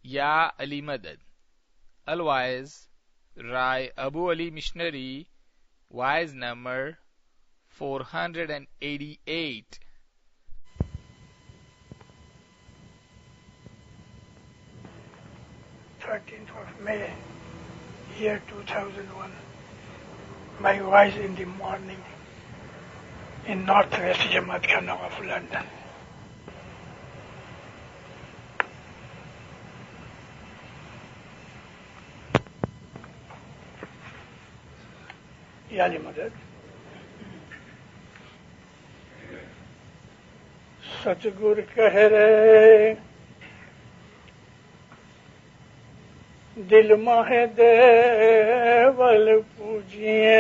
Ya Ali Madad. Otherwise, Rai Abu Ali Missionary, wise number 488. 13th of May, year 2001. My voice in the morning in Northwest Jamaat Khana of London. یالی مدد ستگور کہہ رہے دل ماہ دیول پوجیے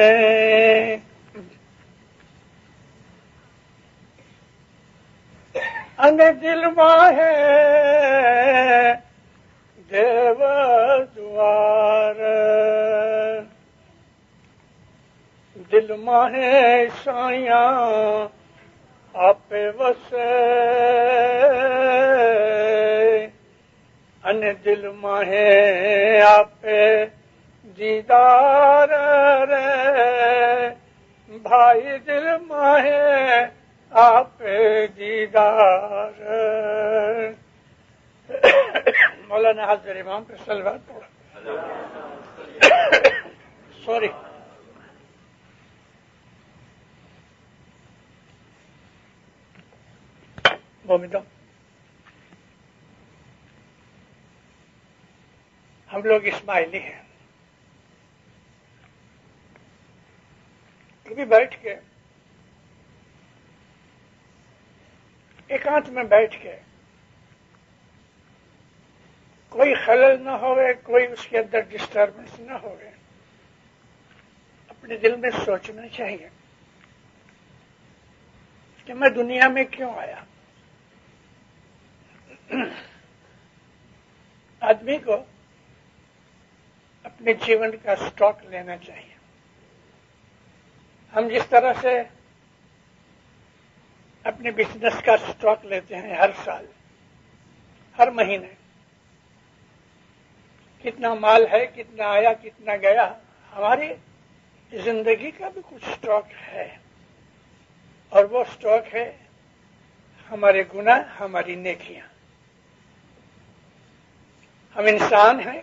ان دل ماہ دیو دوار دل ماہ سایاں آپ وسے ان دل ماہ آپ دیدار رے بھائی دل ماہ آپ دیدار مولانا حضرت امام پہ صلوات پڑھو سوری مومنوں ہم لوگ اسماعیلی ہیں. کبھی بیٹھ کے ایکانت میں بیٹھ کے کوئی خلل نہ ہوئے، کوئی اس کے اندر ڈسٹربنس نہ ہوئے، اپنے دل میں سوچنا چاہیے کہ میں دنیا میں کیوں آیا. آدمی کو اپنے جیون کا سٹاک لینا چاہیے. ہم جس طرح سے اپنے بزنس کا سٹاک لیتے ہیں ہر سال، ہر مہینے، کتنا مال ہے، کتنا آیا، کتنا گیا، ہماری زندگی کا بھی کچھ سٹاک ہے، اور وہ سٹاک ہے ہمارے گناہ، ہماری نیکیاں. ہم انسان ہیں،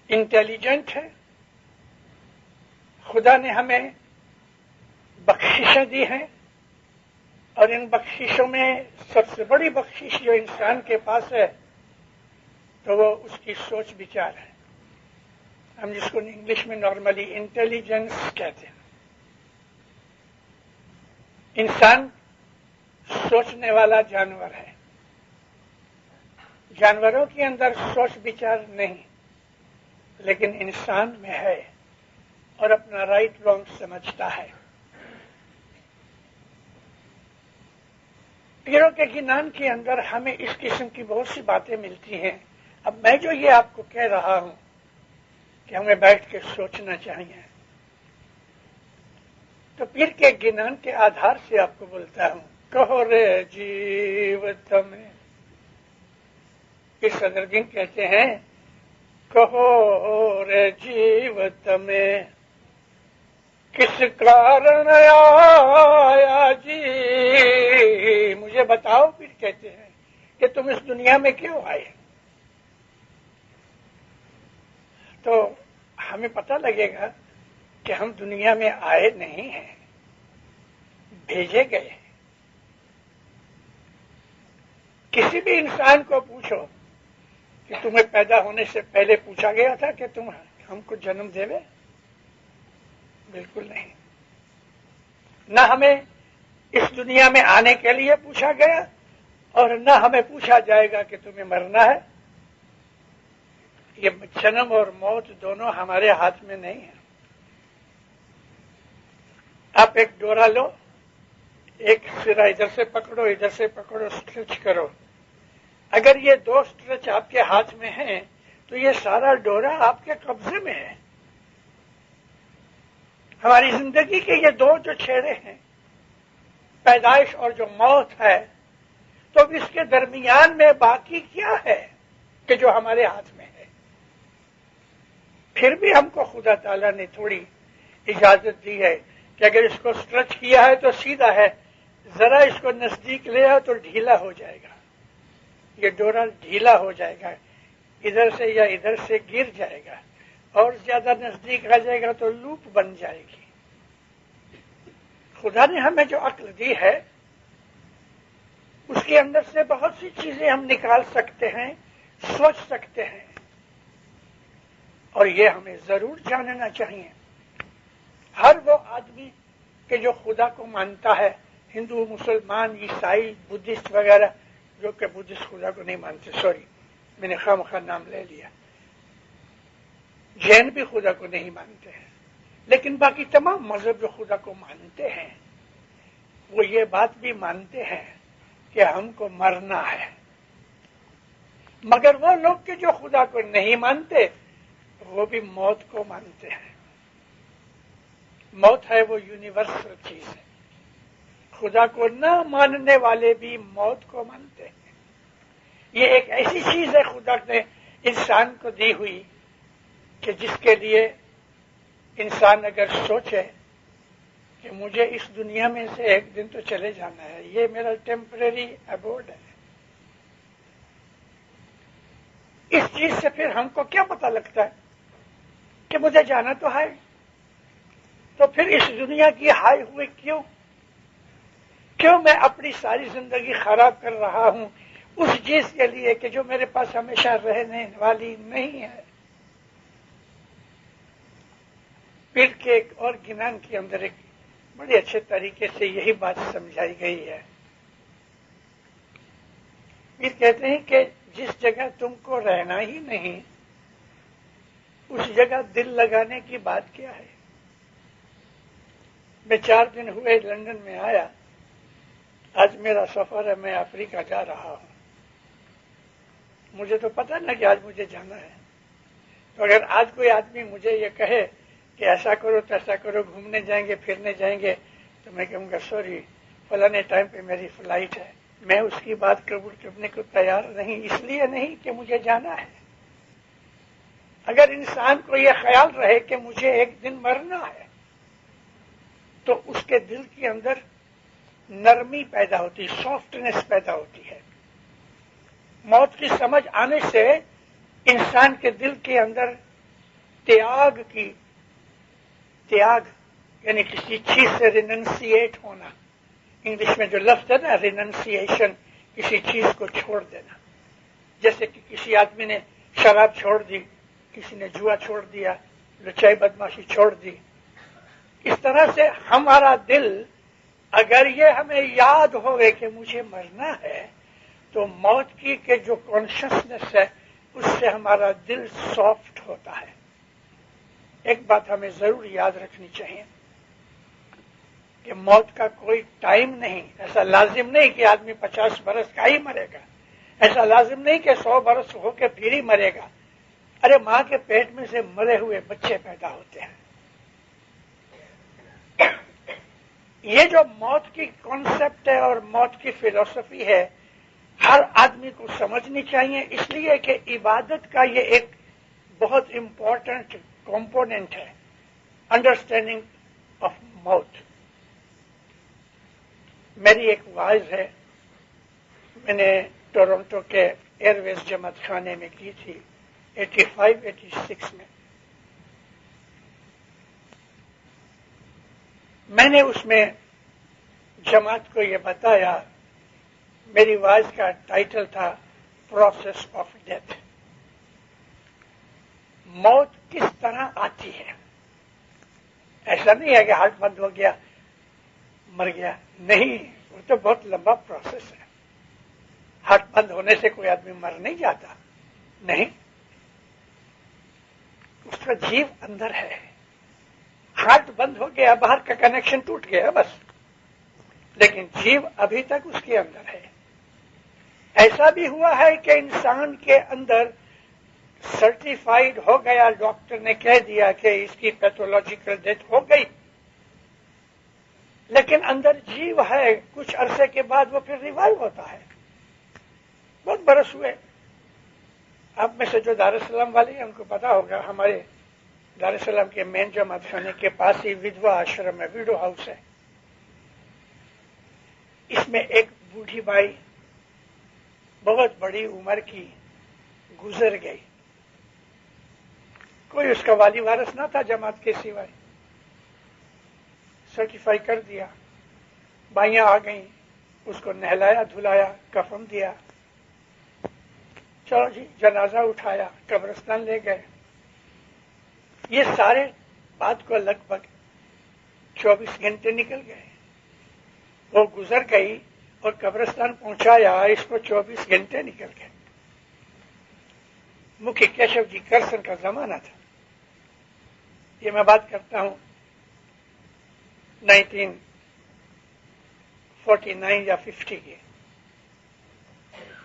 انٹیلیجنٹ ہیں، خدا نے ہمیں بخششیں دی ہیں، اور ان بخششوں میں سب سے بڑی بخشش جو انسان کے پاس ہے تو وہ اس کی سوچ بچار ہے. ہم جس کو انگلش میں نارملی انٹیلیجنس کہتے ہیں. انسان سوچنے والا جانور ہے. جانوروں کے اندر سوچ بچار نہیں، لیکن انسان میں ہے، اور اپنا رائٹ رانگ سمجھتا ہے. پیروں کے گنان کے اندر ہمیں اس قسم کی بہت سی باتیں ملتی ہیں. اب میں جو یہ آپ کو کہہ رہا ہوں کہ ہمیں بیٹھ کے سوچنا چاہیے، تو پیر کے گنان کے آدھار سے آپ کو بولتا ہوں. کہو رے جیوت میں، پیر صدرالدین کہتے ہیں کہو رے جیوت میں کس کارن آیا جی، مجھے بتاؤ. پھر کہتے ہیں کہ تم اس دنیا میں کیوں آئے. تو ہمیں پتہ لگے گا کہ ہم دنیا میں آئے نہیں ہیں، بھیجے گئے ہیں. کسی بھی انسان کو پوچھو کہ تمہیں پیدا ہونے سے پہلے پوچھا گیا تھا کہ تم ہم کو جنم دے گے؟ بالکل نہیں. نہ ہمیں اس دنیا میں آنے کے لیے پوچھا گیا، اور نہ ہمیں پوچھا جائے گا کہ تمہیں مرنا ہے. یہ جنم اور موت دونوں ہمارے ہاتھ میں نہیں ہیں. آپ ایک ڈورا لو، ایک سرا ادھر سے پکڑو، ادھر سے پکڑو، اسٹریچ کرو. اگر یہ دو اسٹریچ آپ کے ہاتھ میں ہیں تو یہ سارا ڈورا آپ کے قبضے میں ہے. ہماری زندگی کے یہ دو جو چھیڑے ہیں، پیدائش اور جو موت ہے، تو اب اس کے درمیان میں باقی کیا ہے؟ کہ جو ہمارے ہاتھ میں ہے. پھر بھی ہم کو خدا تعالیٰ نے تھوڑی اجازت دی ہے کہ اگر اس کو اسٹریچ کیا ہے تو سیدھا ہے، ذرا اس کو نزدیک لے آؤ تو ڈھیلا ہو جائے گا، یہ ڈورا ڈھیلا ہو جائے گا، ادھر سے یا ادھر سے گر جائے گا، اور زیادہ نزدیک آ جائے گا تو لوپ بن جائے گی. خدا نے ہمیں جو عقل دی ہے اس کے اندر سے بہت سی چیزیں ہم نکال سکتے ہیں، سوچ سکتے ہیں، اور یہ ہمیں ضرور جاننا چاہیے. ہر وہ آدمی کہ جو خدا کو مانتا ہے، ہندو، مسلمان، عیسائی، بدھسٹ وغیرہ، جو کہ بدھسٹ خدا کو نہیں مانتے، سوری میں نے خواہ مخواہ نام لے لیا، جین بھی خدا کو نہیں مانتے ہیں، لیکن باقی تمام مذہب جو خدا کو مانتے ہیں وہ یہ بات بھی مانتے ہیں کہ ہم کو مرنا ہے. مگر وہ لوگ کہ جو خدا کو نہیں مانتے وہ بھی موت کو مانتے ہیں. موت ہے وہ یونیورسل چیز ہے. خدا کو نہ ماننے والے بھی موت کو مانتے ہیں. یہ ایک ایسی چیز ہے خدا نے انسان کو دی ہوئی کہ جس کے لیے انسان اگر سوچے کہ مجھے اس دنیا میں سے ایک دن تو چلے جانا ہے، یہ میرا ٹیمپریری ایبورڈ ہے، اس چیز سے پھر ہم کو کیا پتہ لگتا ہے کہ مجھے جانا تو ہے، تو پھر اس دنیا کی ہائے ہوئے کیوں میں اپنی ساری زندگی خراب کر رہا ہوں اس چیز کے لیے کہ جو میرے پاس ہمیشہ رہنے والی نہیں ہے. پیر کے ایک اور گنان کے اندر ایک بڑے اچھے طریقے سے یہی بات سمجھائی گئی ہے. پیر کہتے ہیں کہ جس جگہ تم کو رہنا ہی نہیں اس جگہ دل لگانے کی بات کیا ہے. میں 4 دن ہوئے لندن میں آیا، آج میرا سفر ہے، میں افریقہ جا رہا ہوں. مجھے تو پتہ نہ کہ آج مجھے جانا ہے، تو اگر آج کوئی آدمی مجھے یہ کہے کہ ایسا کرو ایسا کرو، گھومنے جائیں گے پھرنے جائیں گے، تو میں کہوں گا سوری فلانے ٹائم پہ میری فلائٹ ہے. میں اس کی بات قبول کرنے کو تیار نہیں، اس لیے نہیں کہ مجھے جانا ہے. اگر انسان کو یہ خیال رہے کہ مجھے ایک دن مرنا ہے تو اس کے دل کے اندر نرمی پیدا ہوتی، سافٹنس پیدا ہوتی ہے. موت کی سمجھ آنے سے انسان کے دل کے اندر تیاگ یعنی کسی چیز سے ریننسیٹ ہونا، انگلش میں جو لفظ ہے نا ریننسیشن، کسی چیز کو چھوڑ دینا. جیسے کہ کسی آدمی نے شراب چھوڑ دی، کسی نے جوا چھوڑ دیا، لچائی بدماشی چھوڑ دی. اس طرح سے ہمارا دل اگر یہ ہمیں یاد ہوئے کہ مجھے مرنا ہے تو موت کی کہ جو کانشسنس ہے اس سے ہمارا دل سافٹ ہوتا ہے. ایک بات ہمیں ضرور یاد رکھنی چاہیے کہ موت کا کوئی ٹائم نہیں. ایسا لازم نہیں کہ آدمی 50 برس کا ہی مرے گا، ایسا لازم نہیں کہ 100 برس ہو کے پھر ہی مرے گا. ارے ماں کے پیٹ میں سے مرے ہوئے بچے پیدا ہوتے ہیں. یہ جو موت کی کانسیپٹ ہے اور موت کی فلسفی ہے ہر آدمی کو سمجھنی چاہیے، اس لیے کہ عبادت کا یہ ایک بہت امپورٹنٹ کمپوننٹ ہے، انڈرسٹینڈنگ آف موت. میری ایک وائز ہے، میں نے ٹورنٹو کے ایئر ویز جماعت خانے میں کی تھی 85-86 میں. میں نے اس میں جماعت کو یہ بتایا، میری وائز کا ٹائٹل تھا پروسیس آف ڈیتھ. موت کس طرح آتی ہے. ایسا نہیں ہے کہ ہارٹ بند ہو گیا مر گیا، نہیں، وہ تو بہت لمبا پروسیس ہے. ہارٹ بند ہونے سے کوئی آدمی مر نہیں جاتا، نہیں، اس کا جیو اندر ہے. ہارٹ بند ہو گیا، باہر کا کنیکشن ٹوٹ گیا بس، لیکن جیو ابھی تک اس کے اندر ہے. ایسا بھی ہوا ہے کہ انسان کے اندر سرٹیفائیڈ ہو گیا، ڈاکٹر نے کہہ دیا کہ اس کی پیتھولوجیکل ڈیتھ ہو گئی، لیکن اندر جیو ہے. کچھ عرصے کے بعد وہ پھر ریوائیو ہوتا ہے. بہت برس ہوئے، آپ میں سے جو دارالسلام والے ہیں ان کو پتا ہوگا، ہمارے دارالسلام کے مین جماعت خانے کے پاس ہی ودوا آشرم ہے، ویڈو ہاؤس ہے. اس میں ایک بوڑھی بائی بہت بڑی عمر کی گزر گئی. کوئی اس کا والی وارث نہ تھا جماعت کے سوائے. سرٹیفائی کر دیا، بائیاں آ گئیں، اس کو نہلایا دھلایا، کفن دیا، چلو جی جنازہ اٹھایا، قبرستان لے گئے. یہ سارے بات کو لگ بھگ 24 گھنٹے نکل گئے. وہ گزر گئی اور قبرستان پہنچایا، اس کو 24 گھنٹے نکل گئے. مکھی کیشو جی کرسن کا زمانہ تھا. یہ میں بات کرتا ہوں 1949 یا 50 کی.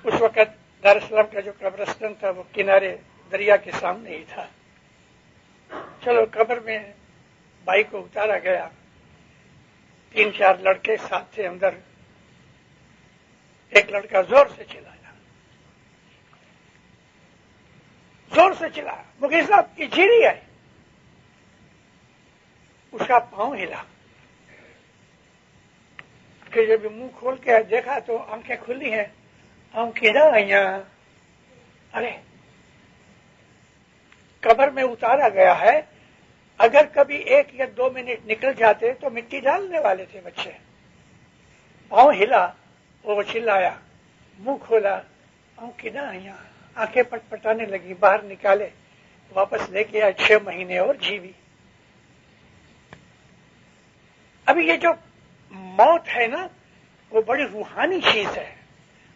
اس وقت دارالسلام کا جو قبرستان تھا وہ کنارے دریا کے سامنے ہی تھا. چلو قبر میں بائی کو اتارا گیا. 3-4 لڑکے ساتھ تھے اندر. ایک لڑکا زور سے چلایا، زور سے چلایا، مکھی صاحب کی جھیری آئی. اس کا پاؤں ہلا. کہ جب منہ کھول کے دیکھا تو آنکھیں کھلی ہیں. آنکھیں نہ آئیاں. ارے قبر میں اتارا گیا ہے، اگر کبھی 1 یا 2 منٹ نکل جاتے تو مٹی ڈالنے والے تھے بچے. پاؤں ہلا، وہ چلایا، منہ کھولا، آنکھیں نہ آئیاں. آنکھیں پٹ پٹانے لگی، باہر نکالے، واپس لے کے آئے. 6 مہینے اور جیوی. ابھی یہ جو موت ہے نا، وہ بڑی روحانی چیز ہے.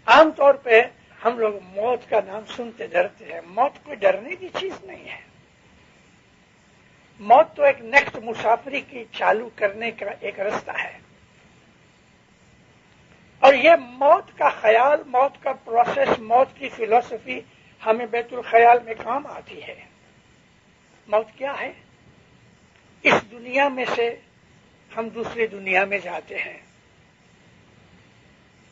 عام طور پہ ہم لوگ موت کا نام سنتے ڈرتے ہیں. موت کوئی ڈرنے کی چیز نہیں ہے. موت تو ایک نیکسٹ مسافری کی چالو کرنے کا ایک رستہ ہے. اور یہ موت کا خیال، موت کا پروسیس، موت کی فلسفی ہمیں بیت الخیال میں کام آتی ہے. موت کیا ہے؟ اس دنیا میں سے ہم دوسری دنیا میں جاتے ہیں.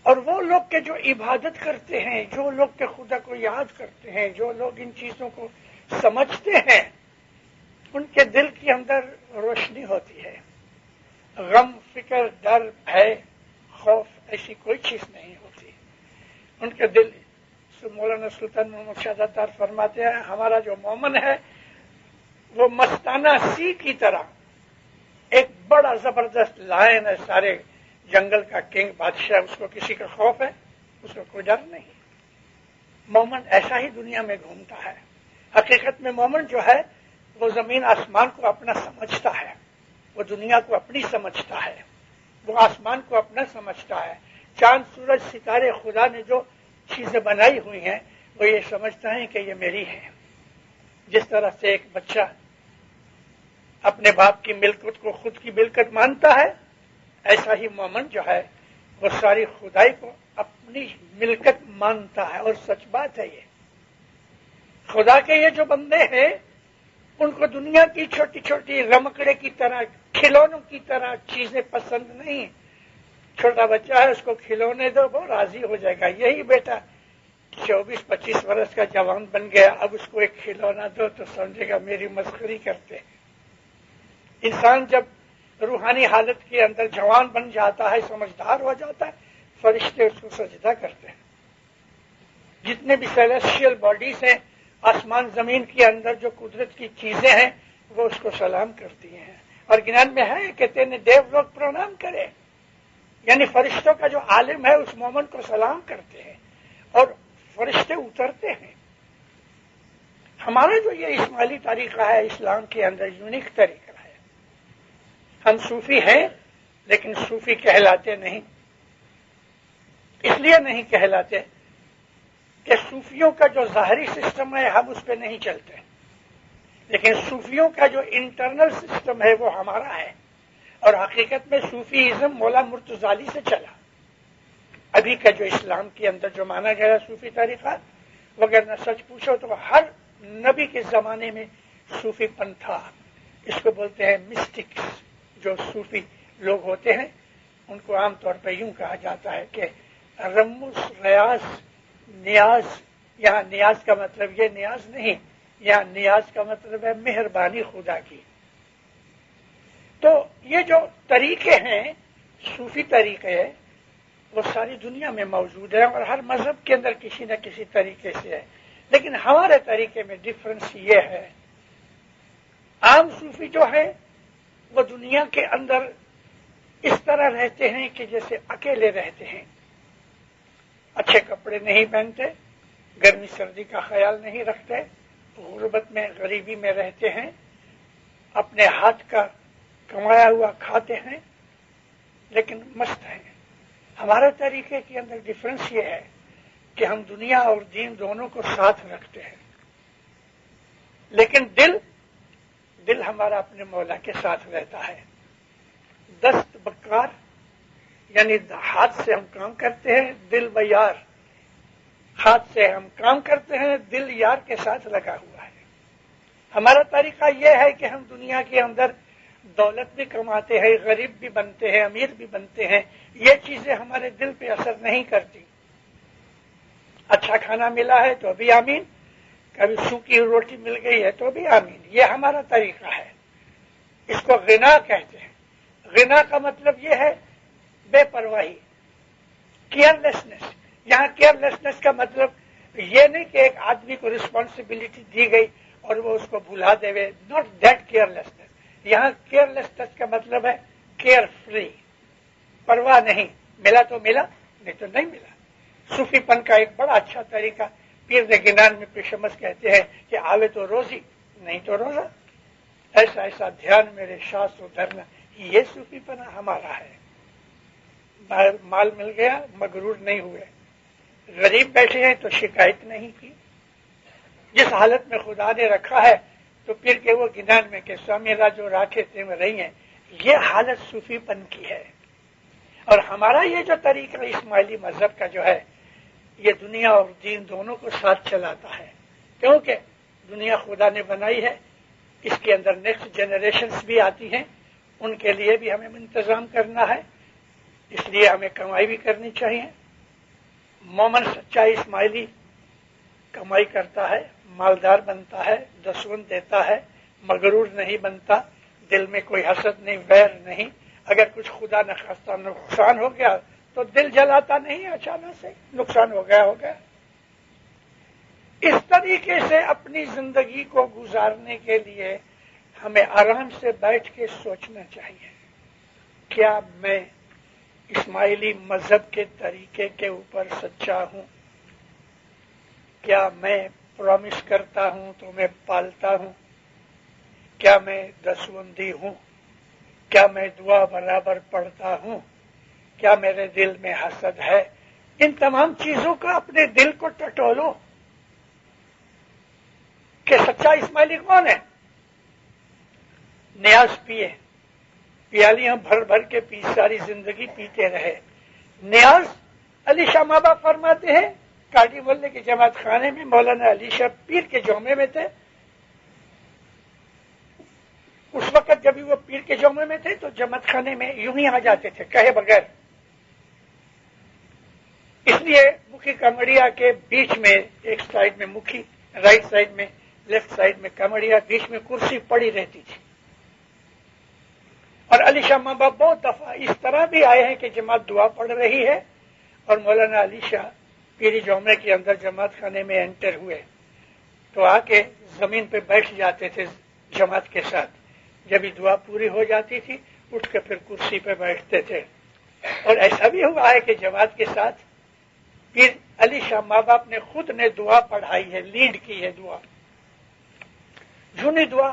اور وہ لوگ کے جو عبادت کرتے ہیں، جو لوگ کے خدا کو یاد کرتے ہیں، جو لوگ ان چیزوں کو سمجھتے ہیں، ان کے دل کے اندر روشنی ہوتی ہے. غم، فکر، ڈر، بھے، خوف ایسی کوئی چیز نہیں ہوتی. ان کے دل، مولانا سلطان محمد شہزاد فرماتے ہیں، ہمارا جو مومن ہے وہ مستانہ سی کی طرح ایک بڑا زبردست لائن ہے، سارے جنگل کا کنگ بادشاہ. اس کو کسی کا خوف ہے؟ اس کو کوئی ڈر نہیں. مومن ایسا ہی دنیا میں گھومتا ہے. حقیقت میں مومن جو ہے وہ زمین آسمان کو اپنا سمجھتا ہے، وہ دنیا کو اپنی سمجھتا ہے، وہ آسمان کو اپنا سمجھتا ہے. چاند، سورج، ستارے، خدا نے جو چیزیں بنائی ہوئی ہیں وہ یہ سمجھتا ہے کہ یہ میری ہے. جس طرح سے ایک بچہ اپنے باپ کی ملکت کو خود کی ملکت مانتا ہے، ایسا ہی مومن جو ہے وہ ساری خدائی کو اپنی ملکت مانتا ہے. اور سچ بات ہے، یہ خدا کے یہ جو بندے ہیں ان کو دنیا کی چھوٹی چھوٹی رمکڑے کی طرح، کھلونوں کی طرح چیزیں پسند نہیں. چھوٹا بچہ ہے، اس کو کھلونے دو، وہ راضی ہو جائے گا. یہی بیٹا 24-25 برس کا جوان بن گیا، اب اس کو ایک کھلونا دو تو سمجھے گا میری مسخری کرتے. انسان جب روحانی حالت کے اندر جوان بن جاتا ہے، سمجھدار ہو جاتا ہے، فرشتے اس کو سجدہ کرتے ہیں. جتنے بھی سیلیسٹیل باڈیز ہیں، آسمان زمین کے اندر جو قدرت کی چیزیں ہیں، وہ اس کو سلام کرتی ہیں. اور گیان میں ہے کہ تینے دیو لوگ پرنام کرے، یعنی فرشتوں کا جو عالم ہے اس مومن کو سلام کرتے ہیں اور فرشتے اترتے ہیں. ہمارا جو یہ اسماعیلی طریقہ ہے اسلام کے اندر یونیک طریقہ ہے. ہم صوفی ہیں لیکن صوفی کہلاتے نہیں. اس لیے نہیں کہلاتے کہ صوفیوں کا جو ظاہری سسٹم ہے ہم اس پہ نہیں چلتے، لیکن صوفیوں کا جو انٹرنل سسٹم ہے وہ ہمارا ہے. اور حقیقت میں صوفیزم مولا مرتضالی سے چلا. ابھی کا جو اسلام کے اندر جو مانا گیا صوفی طریقہ، وغیرہ سچ پوچھو تو ہر نبی کے زمانے میں صوفی پن تھا. اس کو بولتے ہیں مسٹکس. جو صوفی لوگ ہوتے ہیں ان کو عام طور پہ یوں کہا جاتا ہے کہ رمز، ریاض، نیاز یہاں نیاز کا مطلب یہ نیاز نہیں، یہاں نیاز کا مطلب ہے مہربانی خدا کی۔ تو یہ جو طریقے ہیں صوفی طریقے وہ ساری دنیا میں موجود ہیں اور ہر مذہب کے اندر کسی نہ کسی طریقے سے ہے، لیکن ہمارے طریقے میں ڈفرنس یہ ہے، عام صوفی جو ہے وہ دنیا کے اندر اس طرح رہتے ہیں کہ جیسے اکیلے رہتے ہیں، اچھے کپڑے نہیں پہنتے، گرمی سردی کا خیال نہیں رکھتے، غربت میں غریبی میں رہتے ہیں، اپنے ہاتھ کا کمایا ہوا کھاتے ہیں لیکن مست ہیں۔ ہمارے طریقے کے اندر ڈفرنس یہ ہے کہ ہم دنیا اور دین دونوں کو ساتھ رکھتے ہیں، لیکن دل ہمارا اپنے مولا کے ساتھ رہتا ہے۔ دست بکار یعنی ہاتھ سے ہم کام کرتے ہیں، دل بیار، ہاتھ سے ہم کام کرتے ہیں، دل یار کے ساتھ لگا ہوا ہے۔ ہمارا طریقہ یہ ہے کہ ہم دنیا کے اندر دولت بھی کماتے ہیں، غریب بھی بنتے ہیں، امیر بھی بنتے ہیں، یہ چیزیں ہمارے دل پہ اثر نہیں کرتی۔ اچھا کھانا ملا ہے تو بھی آمین، کبھی سوکھی روٹی مل گئی ہے تو بھی آمین، یہ ہمارا طریقہ ہے۔ اس کو غنا کہتے ہیں۔ غنا کا مطلب یہ ہے بے پرواہی، کیئرلیسنس۔ یہاں کیئرلیسنس کا مطلب یہ نہیں کہ ایک آدمی کو رسپانسبلٹی دی گئی اور وہ اس کو بھلا دے، ناٹ دیٹ کیئرلیسنس۔ یہاں کیئرلیسنس کا مطلب ہے کیئر فری، پرواہ نہیں، ملا تو ملا نہیں تو نہیں ملا۔ صوفی پن کا ایک بڑا اچھا طریقہ پیر گنان میں پیشمس کہتے ہیں کہ آوے تو روزی نہیں تو روزہ، ایسا ایسا دھیان میرے شاس و دھرنا، یہ صوفی پنا ہمارا ہے۔ مال مل گیا مغرور نہیں ہوئے، غریب بیٹھے ہیں تو شکایت نہیں کی، جس حالت میں خدا نے رکھا ہے تو پھر کہ وہ گنان میں کہ سوامی راجو راکھے تے میں رہی ہیں، یہ حالت صوفی پن کی ہے۔ اور ہمارا یہ جو طریقہ اسماعیلی مذہب کا جو ہے یہ دنیا اور دین دونوں کو ساتھ چلاتا ہے، کیونکہ دنیا خدا نے بنائی ہے، اس کے اندر نیکسٹ جنریشنز بھی آتی ہیں، ان کے لیے بھی ہمیں انتظام کرنا ہے، اس لیے ہمیں کمائی بھی کرنی چاہیے۔ مومن سچا اسماعیلی کمائی کرتا ہے، مالدار بنتا ہے، دسون دیتا ہے، مغرور نہیں بنتا، دل میں کوئی حسد نہیں، ویر نہیں۔ اگر کچھ خدا نخواستہ نقصان ہو گیا تو دل جلاتا نہیں، اچانک سے نقصان ہو گیا۔ اس طریقے سے اپنی زندگی کو گزارنے کے لیے ہمیں آرام سے بیٹھ کے سوچنا چاہیے، کیا میں اسماعیلی مذہب کے طریقے کے اوپر سچا ہوں؟ کیا میں پرامس کرتا ہوں تو میں پالتا ہوں؟ کیا میں دسوندی ہوں؟ کیا میں دعا برابر پڑھتا ہوں؟ کیا میرے دل میں حسد ہے؟ ان تمام چیزوں کا اپنے دل کو ٹٹولو کہ سچا اسماعیلی کون ہے۔ نیاز پیے، پیالیاں بھر بھر کے پی، ساری زندگی پیتے رہے۔ نیاز علی شاہ ماں باپ فرماتے ہیں، کاٹی مولے کے جماعت خانے میں مولانا علی شاہ پیر کے جومے میں تھے، اس وقت جب وہ پیر کے جومے میں تھے تو جماعت خانے میں یوں ہی آ جاتے تھے کہے بغیر، اس لیے مکھی کمڑیا کے بیچ میں ایک سائڈ میں مکھی، رائٹ سائڈ میں، لیفٹ سائڈ میں کمڑیا، بیچ میں کرسی پڑی رہتی تھی۔ اور علی شاہ ماں باپ بہت دفعہ اس طرح بھی آئے ہیں کہ جماعت دعا پڑھ رہی ہے اور مولانا علی شاہ پیری جومے کے اندر جماعت خانے میں انٹر ہوئے تو آ کے زمین پہ بیٹھ جاتے تھے جماعت کے ساتھ، جب دعا پوری ہو جاتی تھی اٹھ کے پھر کرسی پہ بیٹھتے تھے۔ اور ایسا بھی ہوا ہے کہ جماعت کے ساتھ پھر علی شاہ ماں باپ نے خود نے دعا پڑھائی ہے، لیڈ کی ہے دعا، جھونی دعا۔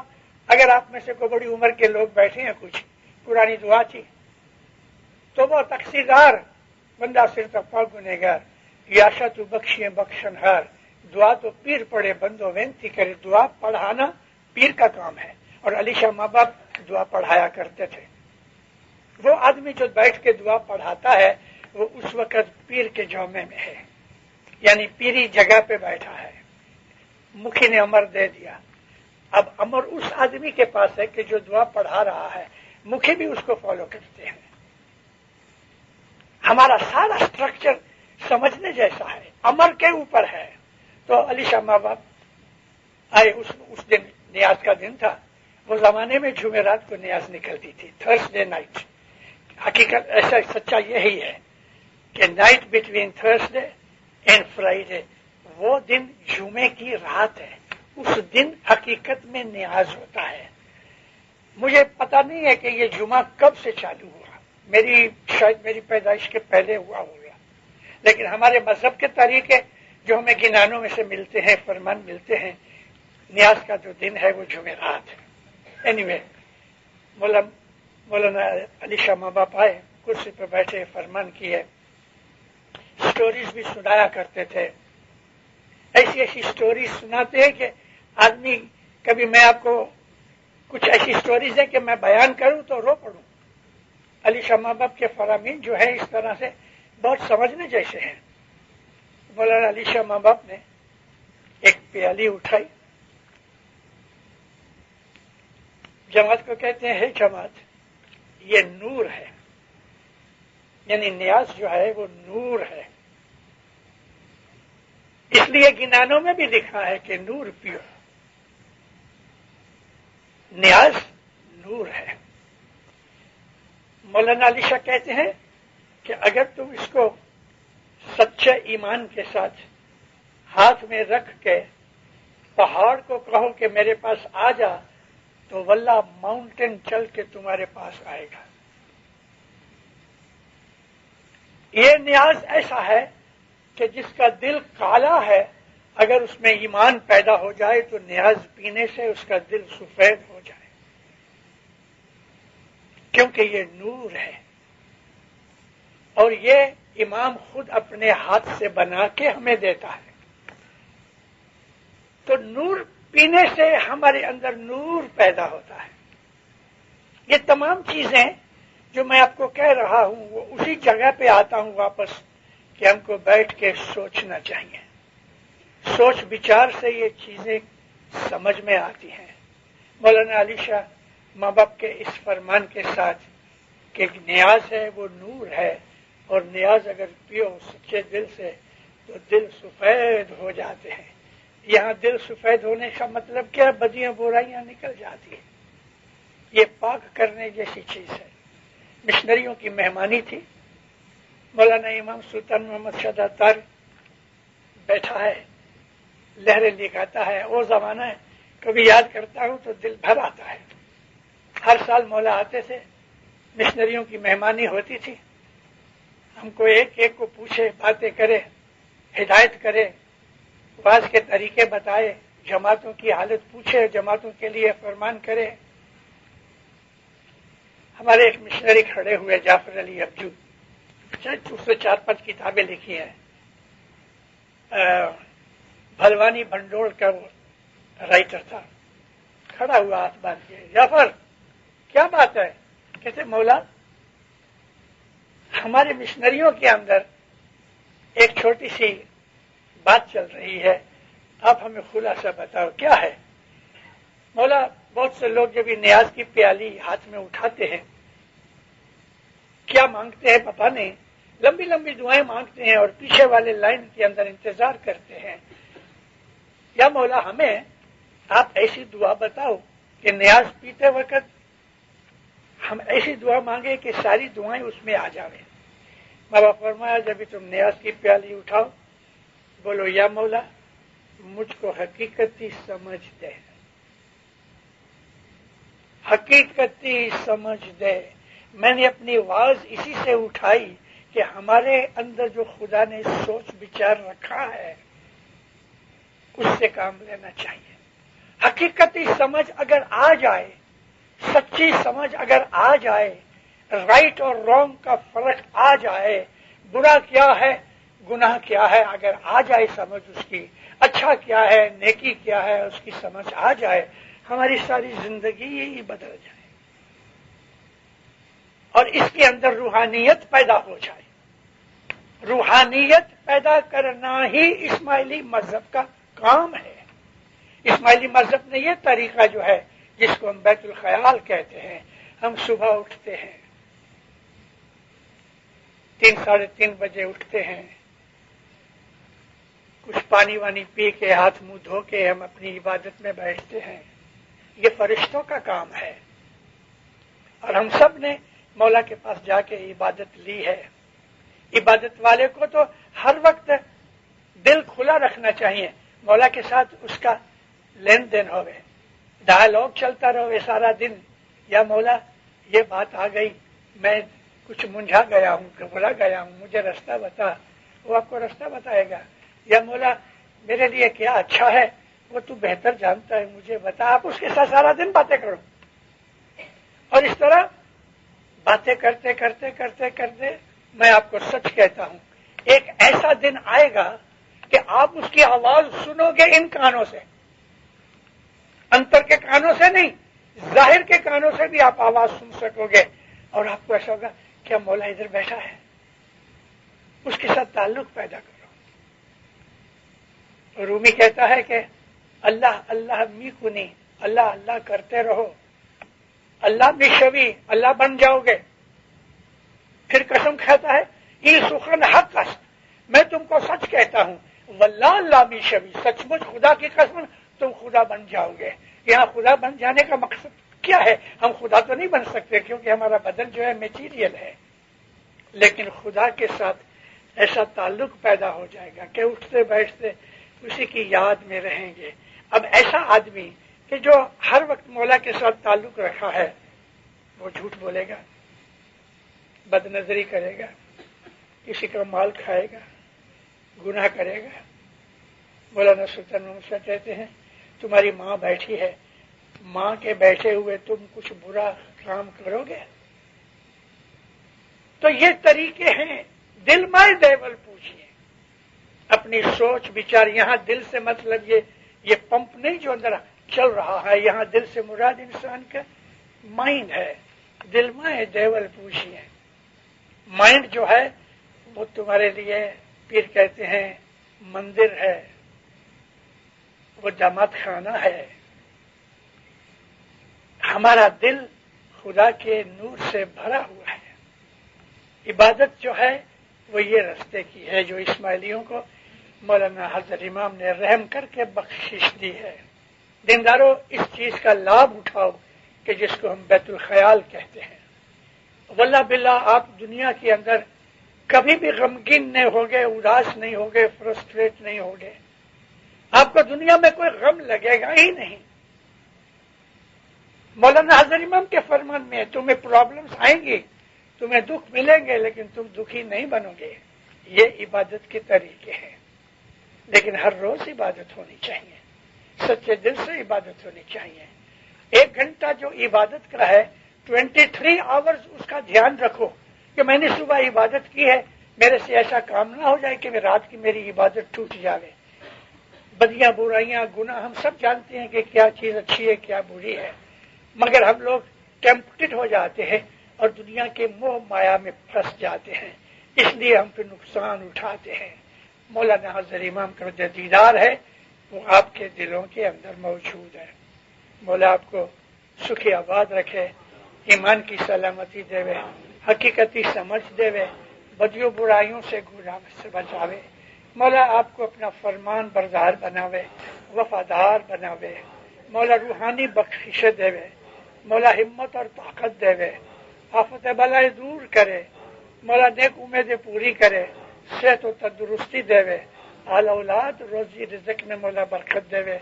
اگر آپ میں سے کوئی بڑی عمر کے لوگ بیٹھے ہیں، کچھ پرانی دعا تھی تو وہ تقصیردار بندہ صرف افا گنہگار، یاشا تو بخشیے بخشنہار، دعا تو پیر پڑھے بندو وینتی کرے، دعا پڑھانا پیر کا کام ہے۔ اور علی شاہ ماں باپ دعا پڑھایا کرتے تھے۔ وہ آدمی جو بیٹھ کے دعا پڑھاتا ہے وہ اس وقت پیر کے جومے میں ہے، یعنی پیری جگہ پہ بیٹھا ہے، مکھی نے امر دے دیا۔ اب امر اس آدمی کے پاس ہے کہ جو دعا پڑھا رہا ہے، مکھی بھی اس کو فالو کرتے ہیں۔ ہمارا سارا سٹرکچر سمجھنے جیسا ہے، امر کے اوپر ہے۔ تو علی شاہ ماں باپ آئے. اس دن نیاز کا دن تھا. وہ زمانے میں جمعرات کو نیاز نکلتی تھی, تھرسڈے نائٹ. حقیقت ایسا سچا یہی ہے کہ night between Thursday and Friday وہ دن جمعے کی رات ہے. اس دن حقیقت میں نیاز ہوتا ہے. مجھے پتا نہیں ہے کہ یہ جمعہ کب سے چالو ہوا, شاید میری پیدائش کے پہلے ہوا ہوگا, لیکن ہمارے مذہب کے طریقے جو ہمیں گنانوں میں سے ملتے ہیں, فرمان ملتے ہیں, نیاز کا جو دن ہے وہ جمعرات ہے. اینی مولانا علی شاہ ماں باپ آئے, کرسی پہ بیٹھے, فرمان کیے, سٹوریز بھی سنایا کرتے تھے. ایسی ایسی سٹوریز سناتے ہیں کہ آدمی, کبھی میں آپ کو کچھ ایسی سٹوریز ہے کہ میں بیان کروں تو رو پڑوں. علی شاہ ماں باپ کے فرامین جو ہے اس طرح سے بہت سمجھنے جیسے ہیں. مولانا علی شاہ ماں باپ نے ایک پیالی اٹھائی. جماعت کو کہتے ہیں, جماعت یہ نور ہے, یعنی نیاز جو ہے وہ نور ہے. اس لیے گنانوں میں بھی لکھا ہے کہ نور پیو. نیاز نور ہے. مولانا علی شاہ کہتے ہیں کہ اگر تم اس کو سچے ایمان کے ساتھ ہاتھ میں رکھ کے پہاڑ کو کہو کہ میرے پاس آ جا, تو واللہ ماؤنٹین چل کے تمہارے پاس آئے گا. یہ نیاز ایسا ہے کہ جس کا دل کالا ہے, اگر اس میں ایمان پیدا ہو جائے تو نیاز پینے سے اس کا دل سفید ہو جائے, کیونکہ یہ نور ہے. اور یہ امام خود اپنے ہاتھ سے بنا کے ہمیں دیتا ہے. تو نور پینے سے ہمارے اندر نور پیدا ہوتا ہے. یہ تمام چیزیں جو میں آپ کو کہہ رہا ہوں وہ اسی جگہ پہ آتا ہوں واپس کہ ہم کو بیٹھ کے سوچنا چاہیے. سوچ بچار سے یہ چیزیں سمجھ میں آتی ہیں. مولانا علی شاہ ماں باپ کے اس فرمان کے ساتھ کہ نیاز ہے وہ نور ہے, اور نیاز اگر پیو سچے دل سے تو دل سفید ہو جاتے ہیں. یہاں دل سفید ہونے کا مطلب کیا؟ بدیاں برائیاں نکل جاتی ہیں. یہ پاک کرنے جیسی چیز ہے. مشنریوں کی مہمانی تھی. مولانا امام سلطان محمد شاہ داتار بیٹھا ہے, لہریں لکھاتا ہے. وہ زمانہ ہے, کبھی یاد کرتا ہوں تو دل بھر آتا ہے. ہر سال مولا آتے تھے, مشنریوں کی مہمانی ہوتی تھی. ہم کو ایک ایک کو پوچھے, باتیں کرے, ہدایت کرے, واز کے طریقے بتائے, جماعتوں کی حالت پوچھے, جماعتوں کے لیے فرمان کرے. ہمارے ایک مشنری کھڑے ہوئے, جعفر علی ابجو, شاید اس سے 4-5 کتابیں لکھی ہیں. بھلوانی بھنڈول کا وہ رائٹر تھا. کھڑا ہوا ہاتھ باندھ کے, جعفر کیا بات ہے؟ کہتے مولا ہمارے مشنریوں کے اندر ایک چھوٹی سی بات چل رہی ہے, آپ ہمیں خلاصہ بتاؤ کیا ہے. مولا بہت سے لوگ جب یہ نیاز کی پیالی ہاتھ میں اٹھاتے ہیں, کیا مانگتے ہیں پتہ نہیں, لمبی لمبی دعائیں مانگتے ہیں اور پیچھے والے لائن کے اندر انتظار کرتے ہیں. یا مولا ہمیں آپ ایسی دعا بتاؤ کہ نیاز پیتے وقت ہم ایسی دعا مانگے کہ ساری دعائیں اس میں آ جاویں. بابا فرمایا جب تم نیاز کی پیالی اٹھاؤ, بولو یا مولا مجھ کو حقیقتی سمجھ دے, حقیقتی سمجھ دے. میں نے اپنی آواز اسی سے اٹھائی کہ ہمارے اندر جو خدا نے سوچ بچار رکھا ہے اس سے کام لینا چاہیے. حقیقتی سمجھ اگر آ جائے, سچی سمجھ اگر آ جائے, رائٹ اور رانگ کا فرق آ جائے, برا کیا ہے گناہ کیا ہے اگر آ جائے سمجھ اس کی, اچھا کیا ہے نیکی کیا ہے اس کی سمجھ آ جائے, ہماری ساری زندگی ہی بدل جائے اور اس کے اندر روحانیت پیدا ہو جائے. روحانیت پیدا کرنا ہی اسماعیلی مذہب کا کام ہے. اسماعیلی مذہب نے یہ طریقہ جو ہے جس کو ہم بیت الخیال کہتے ہیں, ہم صبح اٹھتے ہیں 3-3:30 بجے اٹھتے ہیں, کچھ پانی وانی پی کے ہاتھ منہ دھو کے ہم اپنی عبادت میں بیٹھتے ہیں، یہ فرشتوں کا کام ہے، اور ہم سب نے مولا کے پاس جا کے عبادت لی ہے۔ عبادت والے کو تو ہر وقت دل کھلا رکھنا چاہیے، مولا کے ساتھ اس کا لین دین ہوئے، ڈائلاگ چلتا رہے سارا دن، یا مولا یہ بات آ گئی، میں کچھ منجھا گیا ہوں، گھبرا گیا ہوں، مجھے راستہ بتا، وہ آپ کو راستہ بتائے گا، یا مولا میرے لیے کیا اچھا ہے وہ تو بہتر جانتا ہے، مجھے بتا، آپ اس کے ساتھ سارا دن باتیں کرو، اور اس طرح باتیں کرتے کرتے کرتے کرتے میں آپ کو سچ کہتا ہوں، ایک ایسا دن آئے گا کہ آپ اس کی آواز سنو گے ان کانوں سے، انتر کے کانوں سے نہیں، ظاہر کے کانوں سے بھی آپ آواز سن سکو گے، اور آپ کو ایسا ہوگا کیا مولا ادھر بیٹھا ہے، اس کے ساتھ تعلق پیدا کرو۔ رومی کہتا ہے کہ اللہ اللہ می کنی، اللہ اللہ کرتے رہو، اللہ می شوی، اللہ بن جاؤ گے۔ پھر قسم کھاتا ہے یہ سخن حق است، میں تم کو سچ کہتا ہوں، واللہ اللہ می شوی، سچ مچ خدا کی قسم تم خدا بن جاؤ گے۔ یہاں خدا بن جانے کا مقصد کیا ہے؟ ہم خدا تو نہیں بن سکتے کیونکہ ہمارا بدن جو ہے میٹیریل ہے، لیکن خدا کے ساتھ ایسا تعلق پیدا ہو جائے گا کہ اٹھتے بیٹھتے اسی کی یاد میں رہیں گے۔ اب ایسا آدمی کہ جو ہر وقت مولا کے ساتھ تعلق رکھا ہے، وہ جھوٹ بولے گا، بد نظری کرے گا، کسی کا مال کھائے گا، گناہ کرے گا۔ مولانا سلطان محمد صاحب کہتے ہیں تمہاری ماں بیٹھی ہے، ماں کے بیٹھے ہوئے تم کچھ برا کام کرو گے؟ تو یہ طریقے ہیں، دل میں دیول پوچھیے، اپنی سوچ بچار، یہاں دل سے مطلب یہ پمپ نہیں جو اندر چل رہا ہے، یہاں دل سے مراد انسان کا مائنڈ ہے، دل میں دیول پوچھیے۔ مائنڈ جو ہے وہ تمہارے لیے پیر کہتے ہیں مندر ہے، وہ جماعت خانہ ہے۔ ہمارا دل خدا کے نور سے بھرا ہوا ہے۔ عبادت جو ہے وہ یہ رستے کی ہے جو اسماعیلیوں کو مولانا حضرت امام نے رحم کر کے بخشش دی ہے۔ دینداروں اس چیز کا لابھ اٹھاؤ کہ جس کو ہم بیت الخیال کہتے ہیں۔ واللہ باللہ آپ دنیا کے اندر کبھی بھی غمگین نہیں ہوگے، اداس نہیں ہوگے، فرسٹریٹ نہیں ہوگے، آپ کو دنیا میں کوئی غم لگے گا ہی نہیں۔ مولانا حضرت امام کے فرمان میں تمہیں پرابلمز آئیں گی، تمہیں دکھ ملیں گے، لیکن تم دکھی نہیں بنو گے۔ یہ عبادت کے طریقے ہیں، لیکن ہر روز عبادت ہونی چاہیے، سچے دل سے عبادت ہونی چاہیے۔ 1 گھنٹہ جو عبادت کا ہے 23 آورز اس کا دھیان رکھو کہ میں نے صبح عبادت کی ہے، میرے سے ایسا کام نہ ہو جائے کہ رات کی میری عبادت ٹوٹ جائے۔ بدیاں برائیاں گناہ ہم سب جانتے ہیں کہ کیا چیز اچھی ہے کیا بری ہے، مگر ہم لوگ ٹیمپٹڈ ہو جاتے ہیں اور دنیا کے موہ مایا میں پھنس جاتے ہیں، اس لیے ہم پہ نقصان اٹھاتے ہیں۔ مولانا حضرت امام کا جو دیدار ہے وہ آپ کے دلوں کے اندر موجود ہے۔ مولا آپ کو سکھی آباد رکھے، ایمان کی سلامتی دے، حقیقتی سمجھ دے، بدیوں برائیوں سے گناہ سے بچاوے۔ مولا آپ کو اپنا فرمان بردار بناوے، وفادار بناوے۔ مولا روحانی بخشش دے، مولا ہمت اور طاقت دے، آفت بلائے دور کرے، مولا نیک امیدیں پوری کرے، صحت و تندرستی دے، اہل اولاد روزی رزق میں مولا برکت دے،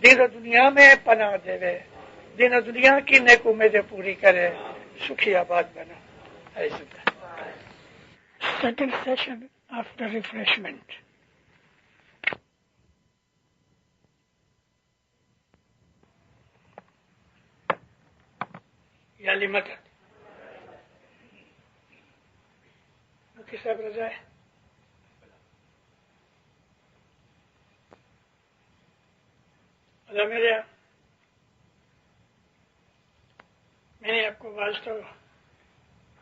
دین و دنیا میں پناہ دے، دین و دنیا کی نیک امیدیں پوری کرے، سکھی آباد بنا۔ Second session after refreshment. یا مدد مکی صاحب رضا ہے۔ اللہ میرے میں نے آپ کو واضح تو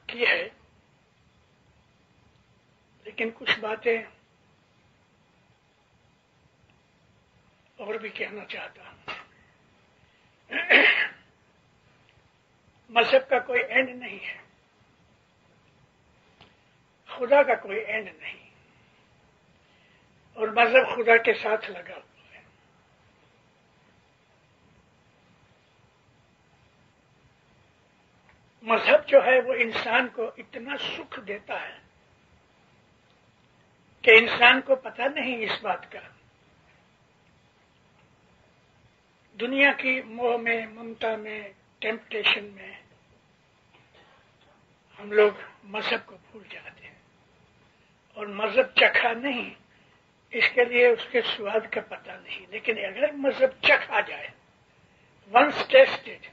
کی ہے، لیکن کچھ باتیں اور بھی کہنا چاہتا ہوں۔ مذہب کا کوئی اینڈ نہیں ہے، خدا کا کوئی اینڈ نہیں، اور مذہب خدا کے ساتھ لگا ہوا ہے. مذہب جو ہے وہ انسان کو اتنا سکھ دیتا ہے کہ انسان کو پتہ نہیں اس بات کا. دنیا کی موہ میں، ممتا میں، ٹیمپٹیشن میں ہم لوگ مذہب کو بھول جاتے ہیں، اور مذہب چکھا نہیں، اس کے لیے اس کے سواد کا پتہ نہیں. لیکن اگر مذہب چکھا جائے، ونس ٹیسٹڈ،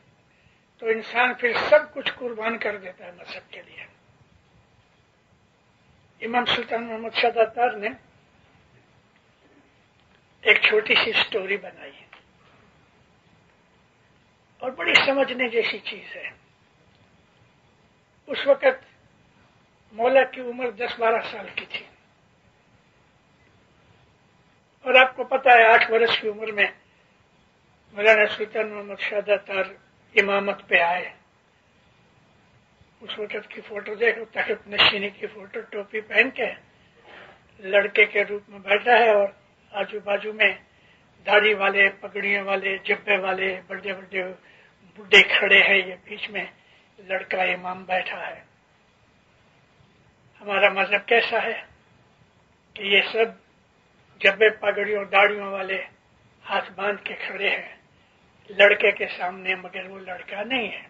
تو انسان پھر سب کچھ قربان کر دیتا ہے مذہب کے لیے. امام سلطان محمد شاہ داتار نے ایک چھوٹی سی سٹوری بنائی اور بڑی سمجھنے جیسی چیز ہے. اس وقت مولا کی عمر 10-12 سال کی تھی، اور آپ کو پتا ہے 8 برس کی عمر میں مولانا سلطان محمد شاہ داتار امامت پہ آئے. اس وقت کی فوٹو دیکھو، تخت نشینی کی فوٹو، ٹوپی پہن کے لڑکے کے روپ میں بیٹھا ہے، اور آجو باجو میں داڑھی والے، پگڑیوں والے، جبے والے بڑے بڑے بڈھے کھڑے ہیں. یہ بیچ میں لڑکا امام بیٹھا ہے. ہمارا مذہب کیسا ہے کہ یہ سب جبے پگڑیوں داڑھیوں والے ہاتھ باندھ کے کھڑے ہیں لڑکے کے سامنے، مگر وہ لڑکا نہیں ہے،